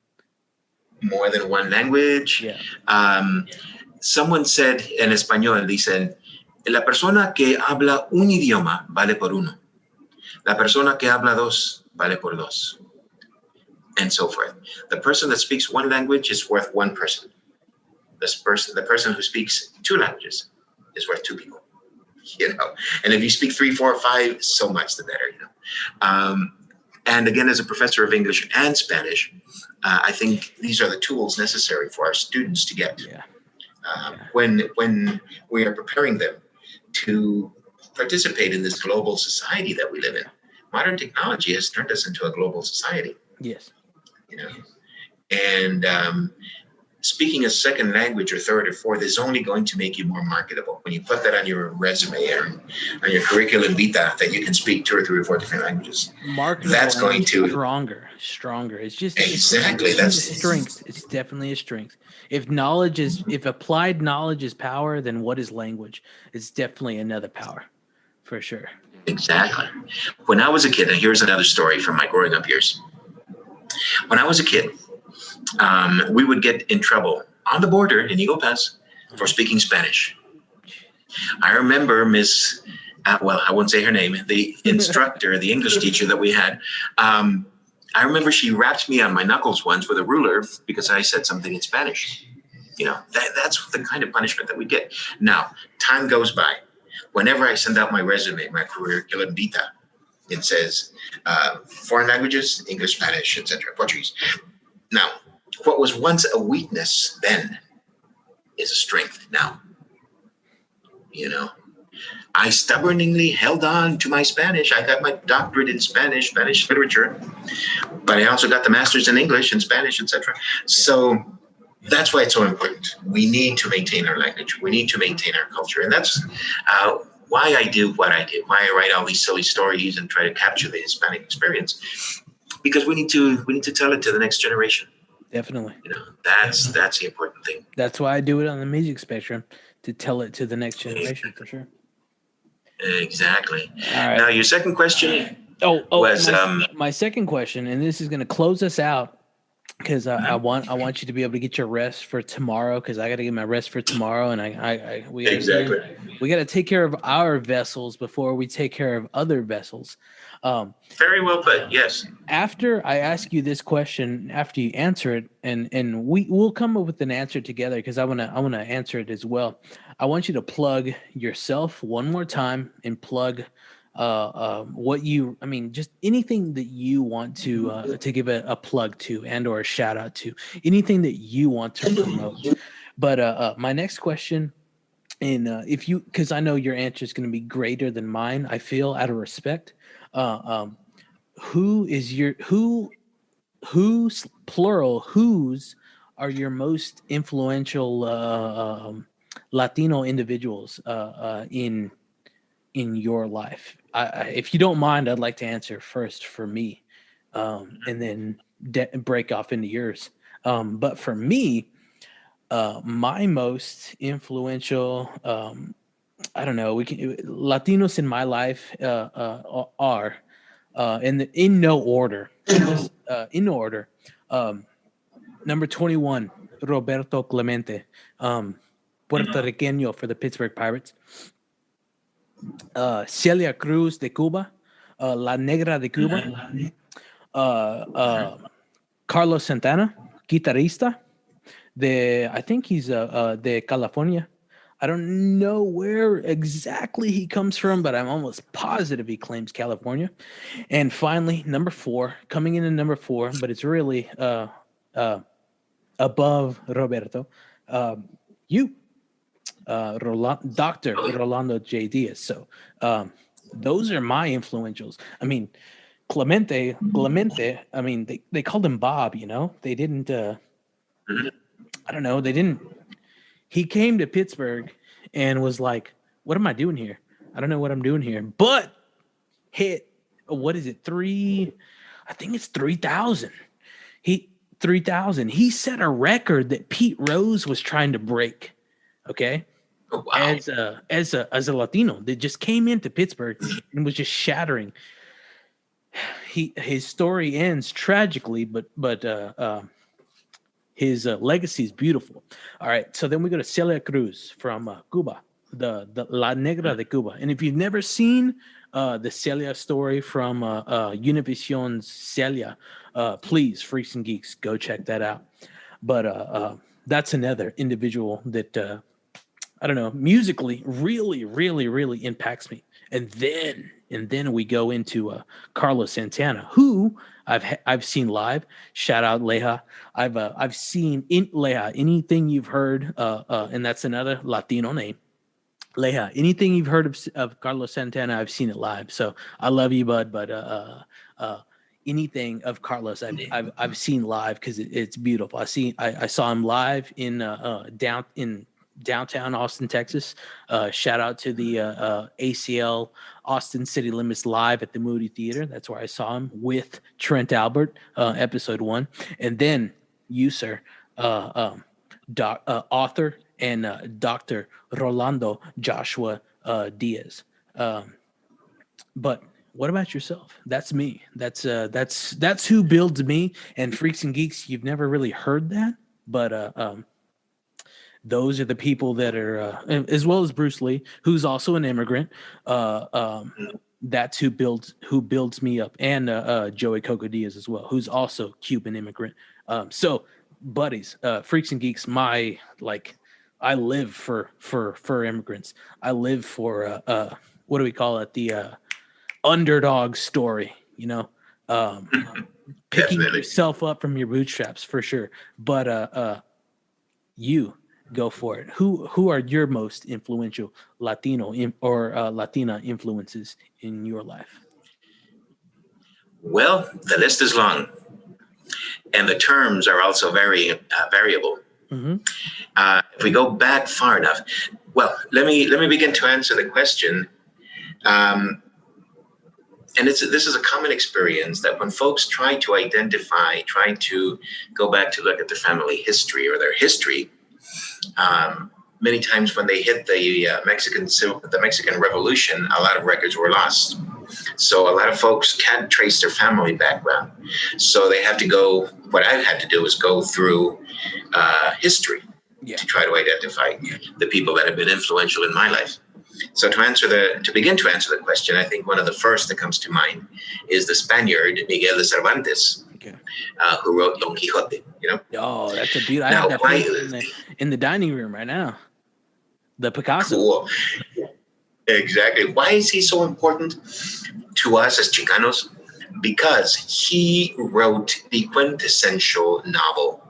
one language. Yeah. Someone said en español, dicen, la persona que habla un idioma vale por uno. La persona que habla dos vale por dos. And so forth. The person that speaks one language is worth one person. The person who speaks 2 languages is worth 2 people. You know, and if you speak 3, 4, 5, so much the better. You know, and again, as a professor of English and Spanish, I think these are the tools necessary for our students to get when we are preparing them to participate in this global society that we live in. Modern technology has turned us into a global society. Yes. You know, and speaking a second language or third or fourth is only going to make you more marketable. When you put that on your resume or on your curriculum vitae that you can speak 2 or 3 or 4 different languages, that's going to stronger. It's just exactly that's a strength. It's definitely a strength. If applied knowledge is power, then what is language? It's definitely another power, for sure. Exactly. When I was a kid, and here's another story from my growing up years. When I was a kid, we would get in trouble on the border in Eagle Pass for speaking Spanish. I remember Miss, well, I won't say her name, the instructor, the English teacher that we had. I remember she rapped me on my knuckles once with a ruler because I said something in Spanish. You know, that's the kind of punishment that we get. Now, time goes by. Whenever I send out my resume, my curriculum vitae, it says foreign languages, English, Spanish, etc., Portuguese. Now, what was once a weakness then is a strength now. You know, I stubbornly held on to my Spanish. I got my doctorate in Spanish literature, but I also got the master's in English and Spanish, etc. So that's why it's so important. We need to maintain our language. We need to maintain our culture. And that's why I do what I do, why I write all these silly stories and try to capture the Hispanic experience, because we need to tell it to the next generation. Definitely. You know, that's the important thing. That's why I do it on the music spectrum, to tell it to the next generation, for sure. Exactly. All right. Now, your second question was my second question, and this is going to close us out, because I want you to be able to get your rest for tomorrow, because I got to get my rest for tomorrow, and we got to take care of our vessels before we take care of other vessels. Very well put. Yes. After I ask you this question, after you answer it, and we'll come up with an answer together, because I wanna answer it as well. I want you to plug yourself one more time and plug just anything that you want to give a plug to and or a shout out to, anything that you want to promote. But my next question, and because I know your answer is going to be greater than mine, I feel, out of respect. Whose are your most influential Latino individuals in your life? If you don't mind, I'd like to answer first for me, and then break off into yours. But for me, my most influential, I don't know, Latinos in my life are in no order. Number 21, Roberto Clemente, Puertorriqueño for the Pittsburgh Pirates. Celia Cruz de Cuba, La Negra de Cuba. Carlos Santana, guitarrista. I think he's de California. I don't know where exactly he comes from, but I'm almost positive he claims California. And finally, number 4, coming in at number 4, but it's really above Roberto. Dr. Rolando J. Diaz. So those are my influentials. I mean, Clemente. I mean, they called him Bob. They didn't. I don't know. They didn't. He came to Pittsburgh and was like, "What am I doing here? I don't know what I'm doing here." But hit, what is it? I think it's 3,000. 3,000. He set a record that Pete Rose was trying to break. Okay. Oh, wow. As a Latino that just came into Pittsburgh and was just shattering. His story ends tragically, but his legacy is beautiful. All right, so then we go to Celia Cruz from Cuba, the La Negra de Cuba. And if you've never seen the Celia story from Univision's Celia, please, Freaks and Geeks, go check that out. But that's another individual that I don't know, musically really, really, really impacts me. And then we go into Carlos Santana, who I've seen live. Shout out Leja. I've seen in Leja anything you've heard, and that's another Latino name. Leja, anything you've heard of Carlos Santana, I've seen it live. So I love you, bud. But anything of Carlos, I've seen live because it's beautiful. I saw him live in downtown Austin, Texas. Shout out to the ACL Austin City Limits Live at the Moody Theater. That's where I saw him with Trent Albert, episode 1. And then you, sir, author and Dr. Rolando Joshua Diaz. But what about yourself? That's me. That's who builds me. And Freaks and Geeks, you've never really heard that, but those are the people that are, as well as Bruce Lee, who's also an immigrant. That's who builds me up, and Joey Coco Diaz as well, who's also Cuban immigrant. So, buddies, Freaks and Geeks, I live for immigrants. I live for what do we call it? The underdog story. Picking yourself up from your bootstraps for sure. But you. Go for it. Who are your most influential Latino or Latina influences in your life? Well, the list is long, and the terms are also very variable. Mm-hmm. If we go back far enough, well, let me begin to answer the question. And this is a common experience that when folks try to go back to look at their family history or their history. Many times when they hit the Mexican Revolution, a lot of records were lost. So a lot of folks can't trace their family background. So they have to go. What I've had to do is go through history to try to identify the people that have been influential in my life. So to begin to answer the question, I think one of the first that comes to mind is the Spaniard Miguel de Cervantes. Who wrote Don Quixote, Oh, that's a beautiful. I have that painting in the dining room right now. The Picasso. Cool. Exactly. Why is he so important to us as Chicanos? Because he wrote the quintessential novel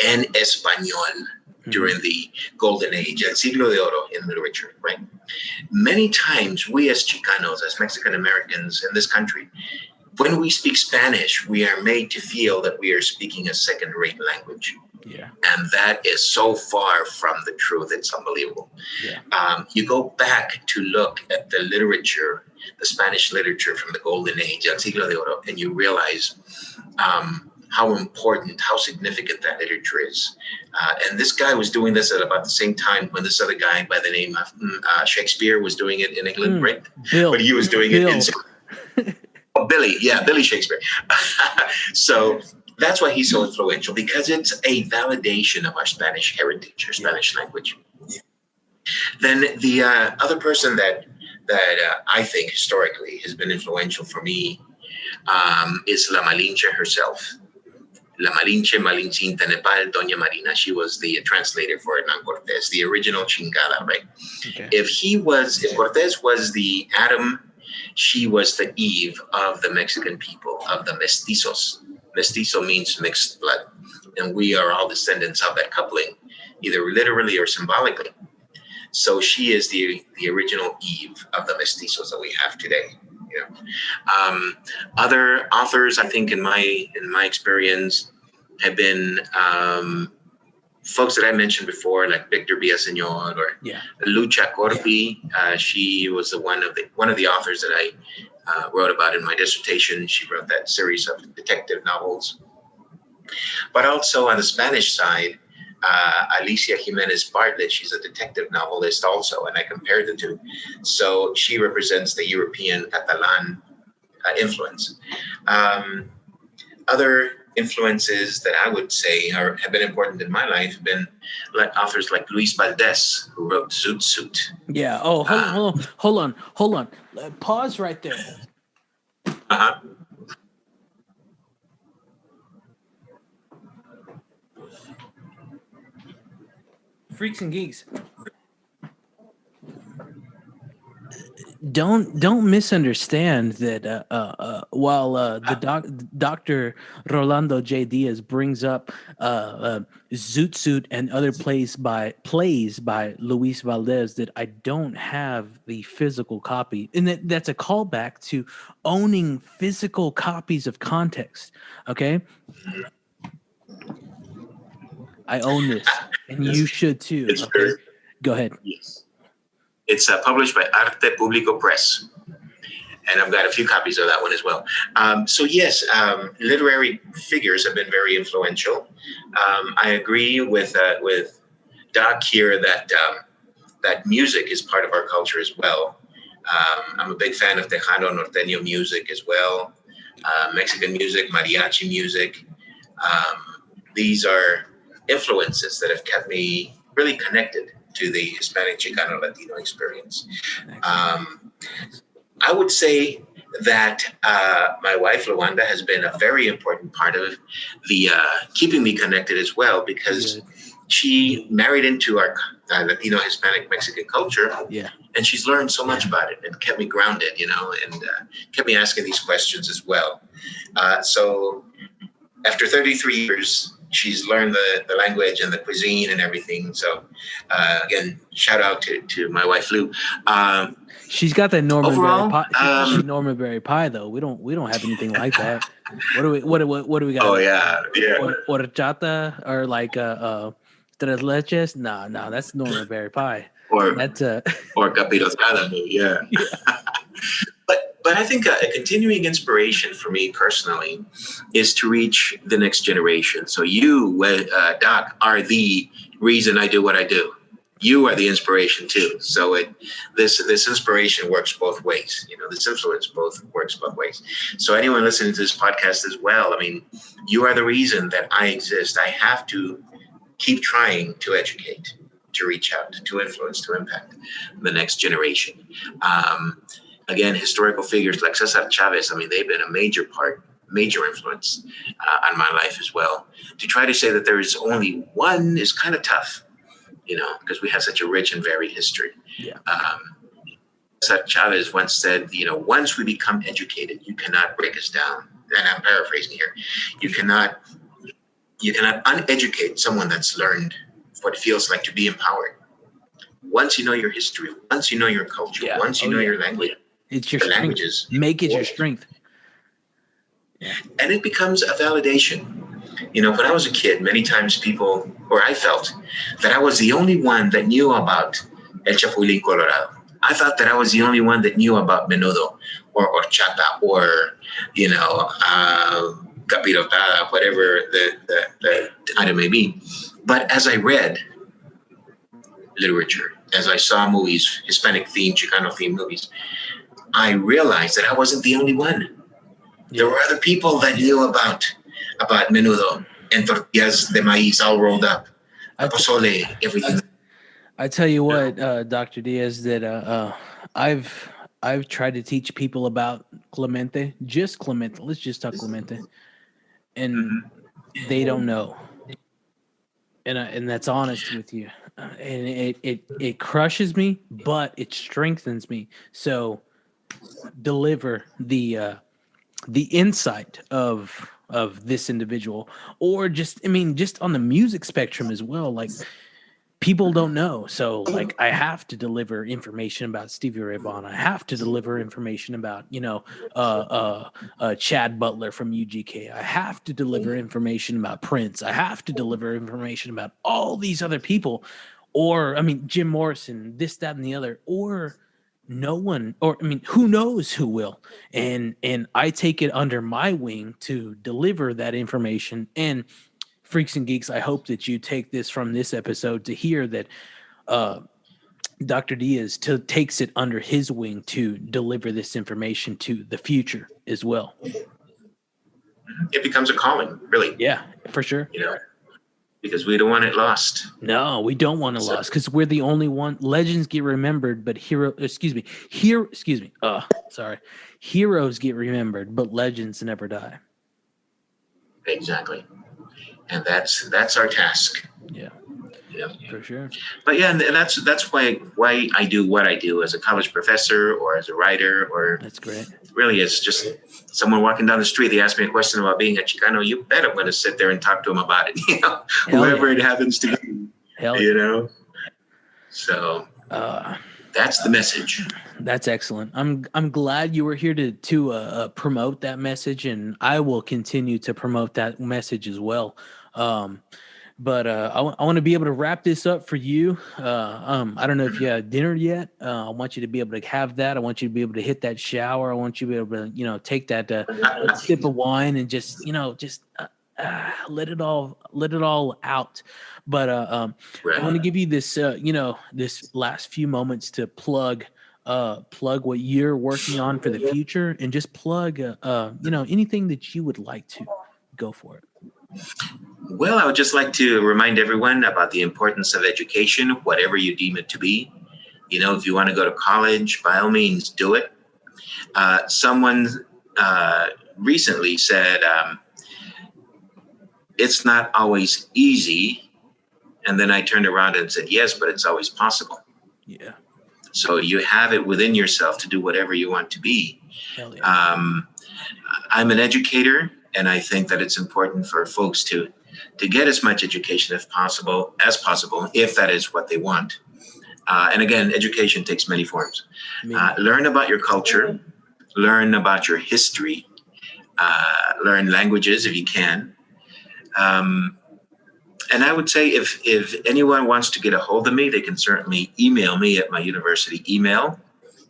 en español during the golden age, el siglo de oro in literature, right? Many times we as Chicanos, as Mexican Americans in this country, when we speak Spanish, we are made to feel that we are speaking a second-rate language. Yeah. And that is so far from the truth. It's unbelievable. Yeah. You go back to look at the literature, the Spanish literature from the Golden Age, el siglo de oro, and you realize how important, how significant that literature is. And this guy was doing this at about the same time when this other guy by the name of Shakespeare was doing it in England, right? But he was doing it in... Billy Shakespeare. So that's why he's so influential, because it's a validation of our Spanish heritage, our Spanish language. Yeah. Then the other person that I think historically has been influential for me is La Malinche herself. La Malinche, Malincinta Nepal, Doña Marina. She was the translator for Hernán Cortés, the original Chingada, right? Okay. If Cortés was the Adam, she was the Eve of the Mexican people, of the mestizos. Mestizo means mixed blood. And we are all descendants of that coupling, either literally or symbolically. So she is the original Eve of the mestizos that we have today. You know, other authors, I think, in my experience, have been folks that I mentioned before, like Victor Villaseñor or Lucha Corpi. She was one of the authors that I wrote about in my dissertation. She wrote that series of detective novels. But also on the Spanish side, Alicia Jimenez Bartlett, she's a detective novelist also, and I compared the two. So she represents the European Catalan influence. Other influences that I would say have been important in my life have been like authors like Luis Valdés, who wrote Zoot Suit. Yeah. Oh, hold on. Pause right there. Uh-huh. Freaks and geeks. Don't misunderstand that while the Dr. Rolando J. Diaz brings up Zoot Suit and other plays by Luis Valdez, that I don't have the physical copy, and that's a callback to owning physical copies of context. Okay, I own this, and you should too. Okay? Go ahead. Yes. It's published by Arte Público Press, and I've got a few copies of that one as well. So yes, literary figures have been very influential. I agree with Doc here that that music is part of our culture as well. I'm a big fan of Tejano Norteño music as well, Mexican music, mariachi music. These are influences that have kept me really connected to the Hispanic, Chicano, Latino experience. I would say that my wife, Luanda, has been a very important part of the keeping me connected as well, because she married into our Latino, Hispanic, Mexican culture. Yeah. And she's learned so much about it and kept me grounded, you know, and kept me asking these questions as well. So after 33 years, she's learned the language and the cuisine and everything. So again, shout out to my wife, Lou. She's got that Norman overall, Berry pie. She's Norman Berry pie, though. We don't have anything like that. What do we got? Oh yeah. Horchata or like tres leches? No, that's Norman Berry pie. Or that's or capirotada, yeah. But I think a continuing inspiration for me personally is to reach the next generation. So you, Doc, are the reason I do what I do. You are the inspiration too. So this inspiration works both ways. You know, this influence works both ways. So anyone listening to this podcast as well, I mean, you are the reason that I exist. I have to keep trying to educate, to reach out, to influence, to impact the next generation. Again, historical figures like Cesar Chavez, I mean, they've been a major influence on my life as well. To try to say that there is only one is kind of tough, you know, because we have such a rich and varied history. Yeah. Cesar Chavez once said, you know, once we become educated, you cannot break us down. And I'm paraphrasing here. You cannot uneducate someone that's learned what it feels like to be empowered. Once you know your history, once you know your culture, once you know your language, it's your strength. Languages, make it your strength. Yeah. And it becomes a validation. You know, when I was a kid, many times I felt that I was the only one that knew about El Chapulín Colorado. I thought that I was the only one that knew about menudo or horchata or, you know, capirotada, whatever the item may be. But as I read literature, as I saw movies, Hispanic themed, Chicano themed movies, I realized that I wasn't the only one. Yeah. There were other people that knew about menudo and tortillas de maíz all rolled up, pozole, everything. I tell you what, Dr. Diaz, that I've tried to teach people about Clemente, just Clemente. Let's just talk Clemente, and they don't know, and that's honest with you, and it crushes me, but it strengthens me. So deliver the insight of this individual, or just on the music spectrum as well. Like, people don't know. So like I have to deliver information about Stevie Ray Vaughan. I have to deliver information about, Chad Butler from UGK. I have to deliver information about Prince. I have to deliver information about all these other people, or I mean Jim Morrison, this, that, and the other, or no one, or I mean, who knows who will. And I take it under my wing to deliver that information. And Freaks and Geeks, I hope that you take this from this episode to hear that Dr. Diaz takes it under his wing to deliver this information to the future as well. It becomes a calling, really. Yeah, for sure. Because we don't want it lost. No, we don't want it lost because we're the only one. Legends get remembered, but heroes get remembered, but legends never die. Exactly. And that's our task. Yeah. Yeah, for sure. But yeah, and that's why I do what I do as a college professor or as a writer, or that's great. Really, it's just someone walking down the street. They ask me a question about being a Chicano. You bet I'm going to sit there and talk to them about it. Whoever it happens to be. So that's the message. That's excellent. I'm glad you were here to promote that message, and I will continue to promote that message as well. But I want to be able to wrap this up for you. I don't know if you had dinner yet. I want you to be able to have that. I want you to be able to hit that shower. I want you to be able to, take that sip of wine and just let it all out. But I want to give you this, this last few moments to plug what you're working on for the future, and just plug, anything that you would like to. Go for it. Well, I would just like to remind everyone about the importance of education, whatever you deem it to be. If you want to go to college, by all means, do it. Someone recently said, it's not always easy. And then I turned around and said, yes, but it's always possible. Yeah. So you have it within yourself to do whatever you want to be. Hell yeah. I'm an educator, and I think that it's important for folks to get as much education as possible, if that is what they want. And again, education takes many forms. Learn about your culture, learn about your history, learn languages if you can. And I would say if anyone wants to get a hold of me, they can certainly email me at my university email.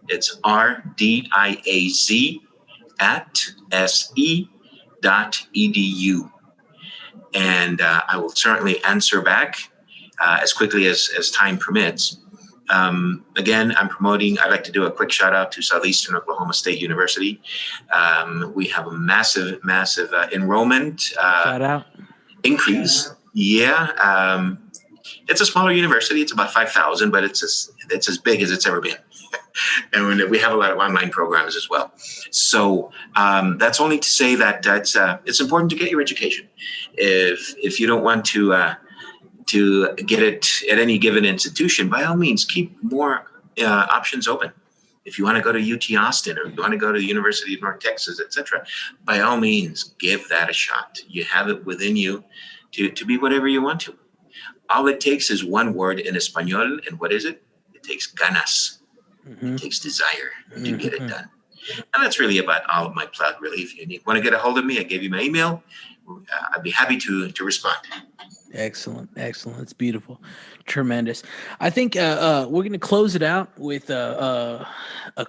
It's rdiaz@se.edu. And I will certainly answer back as quickly as time permits. Again, I'd like to do a quick shout out to Southeastern Oklahoma State University. We have a massive enrollment shout out increase. Yeah. It's a smaller university. It's about 5,000, but it's as big as it's ever been. And we have a lot of online programs as well. So that's only to say that it's important to get your education. If you don't want to get it at any given institution, by all means, keep more options open. If you want to go to UT Austin, or you want to go to the University of North Texas, etc., by all means, give that a shot. You have it within you to be whatever you want to. All it takes is one word in Espanol, and what is it? It takes ganas. Mm-hmm. It takes desire to get it done. And that's really about all of my plug, really. If you want to get a hold of me, I gave you my email. I'd be happy to respond. Excellent. It's beautiful. Tremendous. I think we're going to close it out with a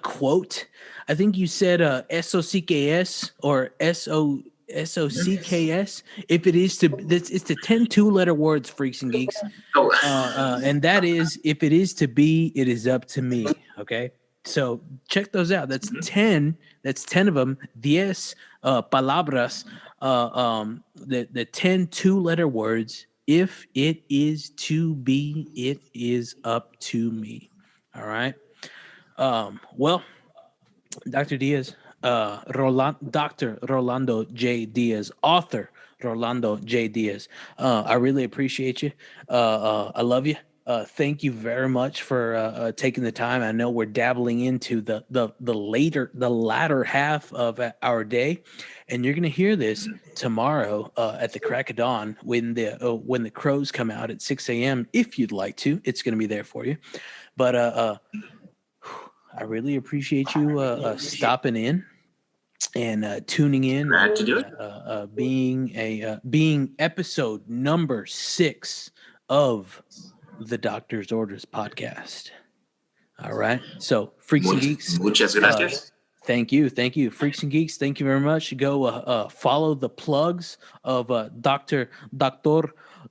quote. I think you said SOCKS or SOCKS. If it is it's the 10 two-letter words, Freaks and Geeks. And that is, if it is to be, it is up to me. Okay. So check those out. That's 10. That's 10 of them. 10 palabras. The 10 two-letter words. If it is to be, it is up to me. All right. Well, Dr. Diaz, Dr. Rolando J. Diaz, author Rolando J. Diaz. I really appreciate you. I love you. thank you very much for taking the time. I know we're dabbling into the latter half of our day, and you're going to hear this tomorrow at the crack of dawn when the crows come out at 6 a.m. If you'd like to, it's going to be there for you. But I really appreciate you stopping in and tuning in. Glad to do it. Being episode number 6 of the Doctor's Orders podcast. All right. So, Freaks and Geeks. Muchas gracias. Thank you. Freaks and Geeks, thank you very much. Go follow the plugs of Dr.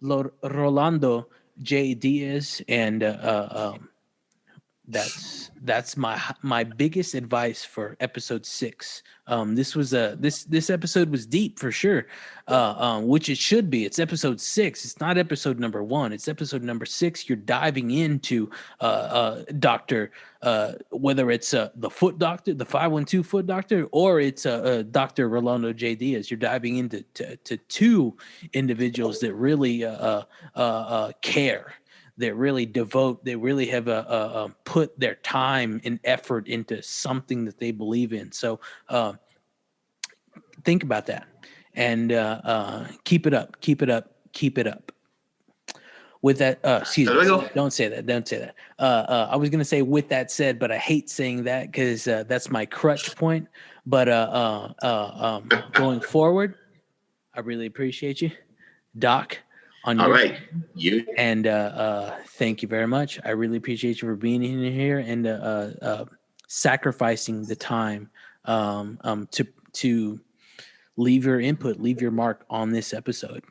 Rolando J. Diaz, and that's my biggest advice for episode 6. This episode was deep for sure, which it should be. It's episode 6. It's not episode number 1. It's episode number 6. You're diving into Doctor, whether it's the Foot Doctor, the 512 Foot Doctor, or it's Dr. Rolando J. Diaz. You're diving into to two individuals that really care. That really devote, they really have put their time and effort into something that they believe in. So think about that, and keep it up. With that, excuse me, don't say that. I was going to say with that said, but I hate saying that because that's my crutch point. But going forward, I really appreciate you, Doc. All right. You and thank you very much. I really appreciate you for being in here and sacrificing the time to leave your input, leave your mark on this episode.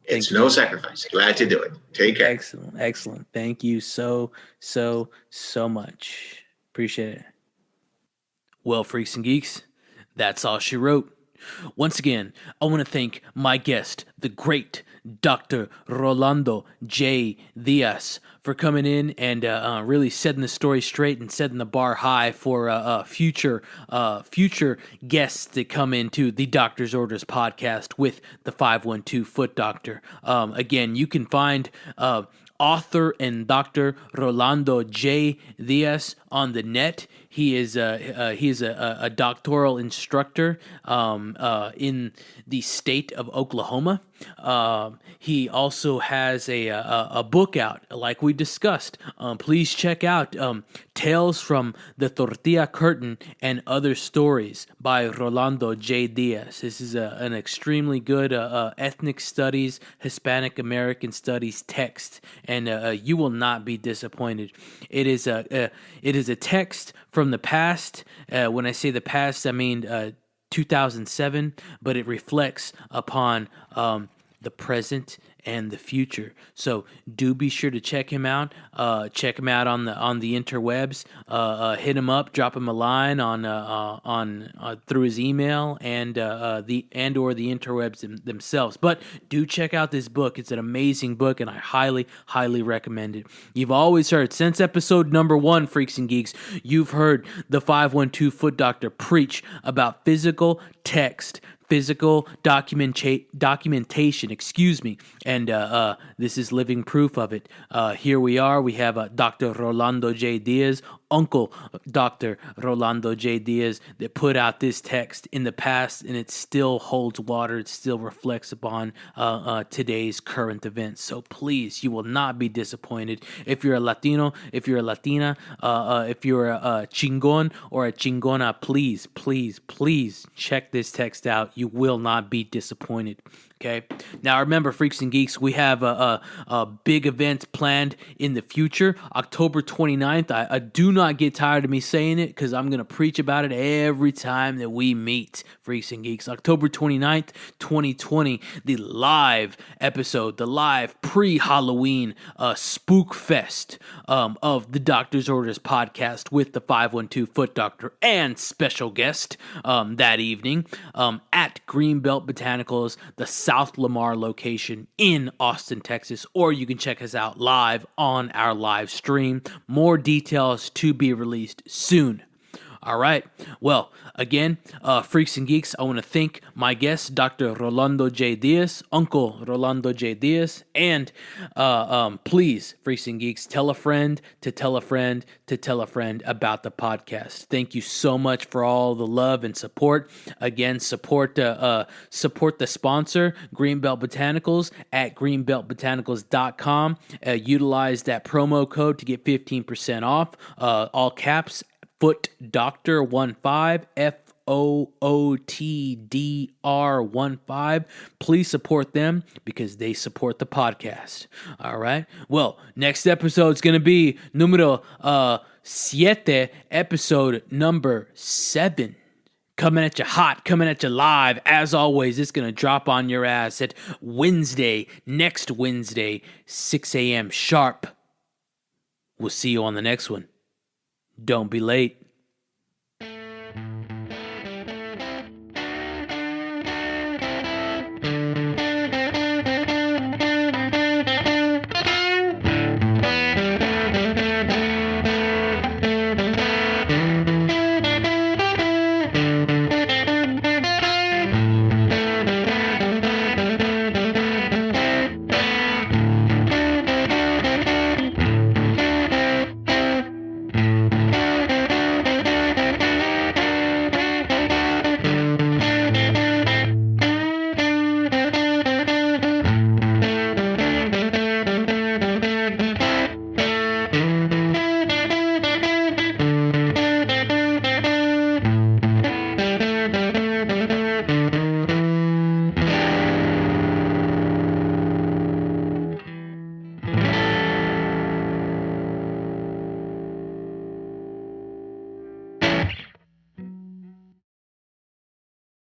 It's no sacrifice. Glad to do it. Take care. Excellent. Thank you so much. Appreciate it. Well, Freaks and Geeks, that's all she wrote. Once again, I want to thank my guest, the great Dr. Rolando J. Diaz, for coming in and really setting the story straight and setting the bar high for future guests that come into the Doctor's Orders podcast with the 512 Foot Doctor. Again, you can find author and Dr. Rolando J. Diaz on the net. He is a doctoral instructor in the state of Oklahoma. He also has a book out, like we discussed. Please check out Tales from the Tortilla Curtain and Other Stories by Rolando J. Diaz. This is an extremely good ethnic studies, Hispanic American studies text, and you will not be disappointed. It is a text from the past. When I say the past, I mean 2007, but it reflects upon the present and the future. So do be sure to check him out. Check him out on the interwebs. Hit him up, drop him a line on through his email and or the interwebs themselves. But do check out this book. It's an amazing book, and I highly recommend it. You've always heard, since episode number 1, Freaks and Geeks, you've heard the 512 Foot Doctor preach about physical text, physical documentation, and this is living proof of it. Here we are. We have Dr. Rolando J. Diaz, Uncle Dr. Rolando J. Diaz, that put out this text in the past, and it still holds water. It still reflects upon today's current events. So please, you will not be disappointed. If you're a Latino, if you're a Latina, if you're a chingon or a chingona, please check this text out. You will not be disappointed. Okay. Now remember, Freaks and Geeks, we have a big event planned in the future. October 29th. I do not get tired of me saying it because I'm going to preach about it every time that we meet, Freaks and Geeks. October 29th, 2020, the live episode, the live pre-Halloween Spook Fest of the Doctor's Orders podcast with the 512 Foot Doctor and special guest that evening at Greenbelt Botanicals, the South Lamar location in Austin, Texas, or you can check us out live on our live stream. More details to be released soon. All right. Well, again, Freaks and Geeks, I want to thank my guest, Dr. Rolando J. Diaz, Uncle Rolando J. Diaz, and please, Freaks and Geeks, tell a friend to tell a friend to tell a friend about the podcast. Thank you so much for all the love and support. Again, support the sponsor, Greenbelt Botanicals, at greenbeltbotanicals.com. Utilize that promo code to get 15% off, all caps, Foot Doctor 15, FOOTDR 15. Please support them because they support the podcast. All right. Well, next episode is going to be número 7, episode number 7. Coming at you hot, coming at you live. As always, it's going to drop on your ass at next Wednesday, 6 a.m. sharp. We'll see you on the next one. Don't be late.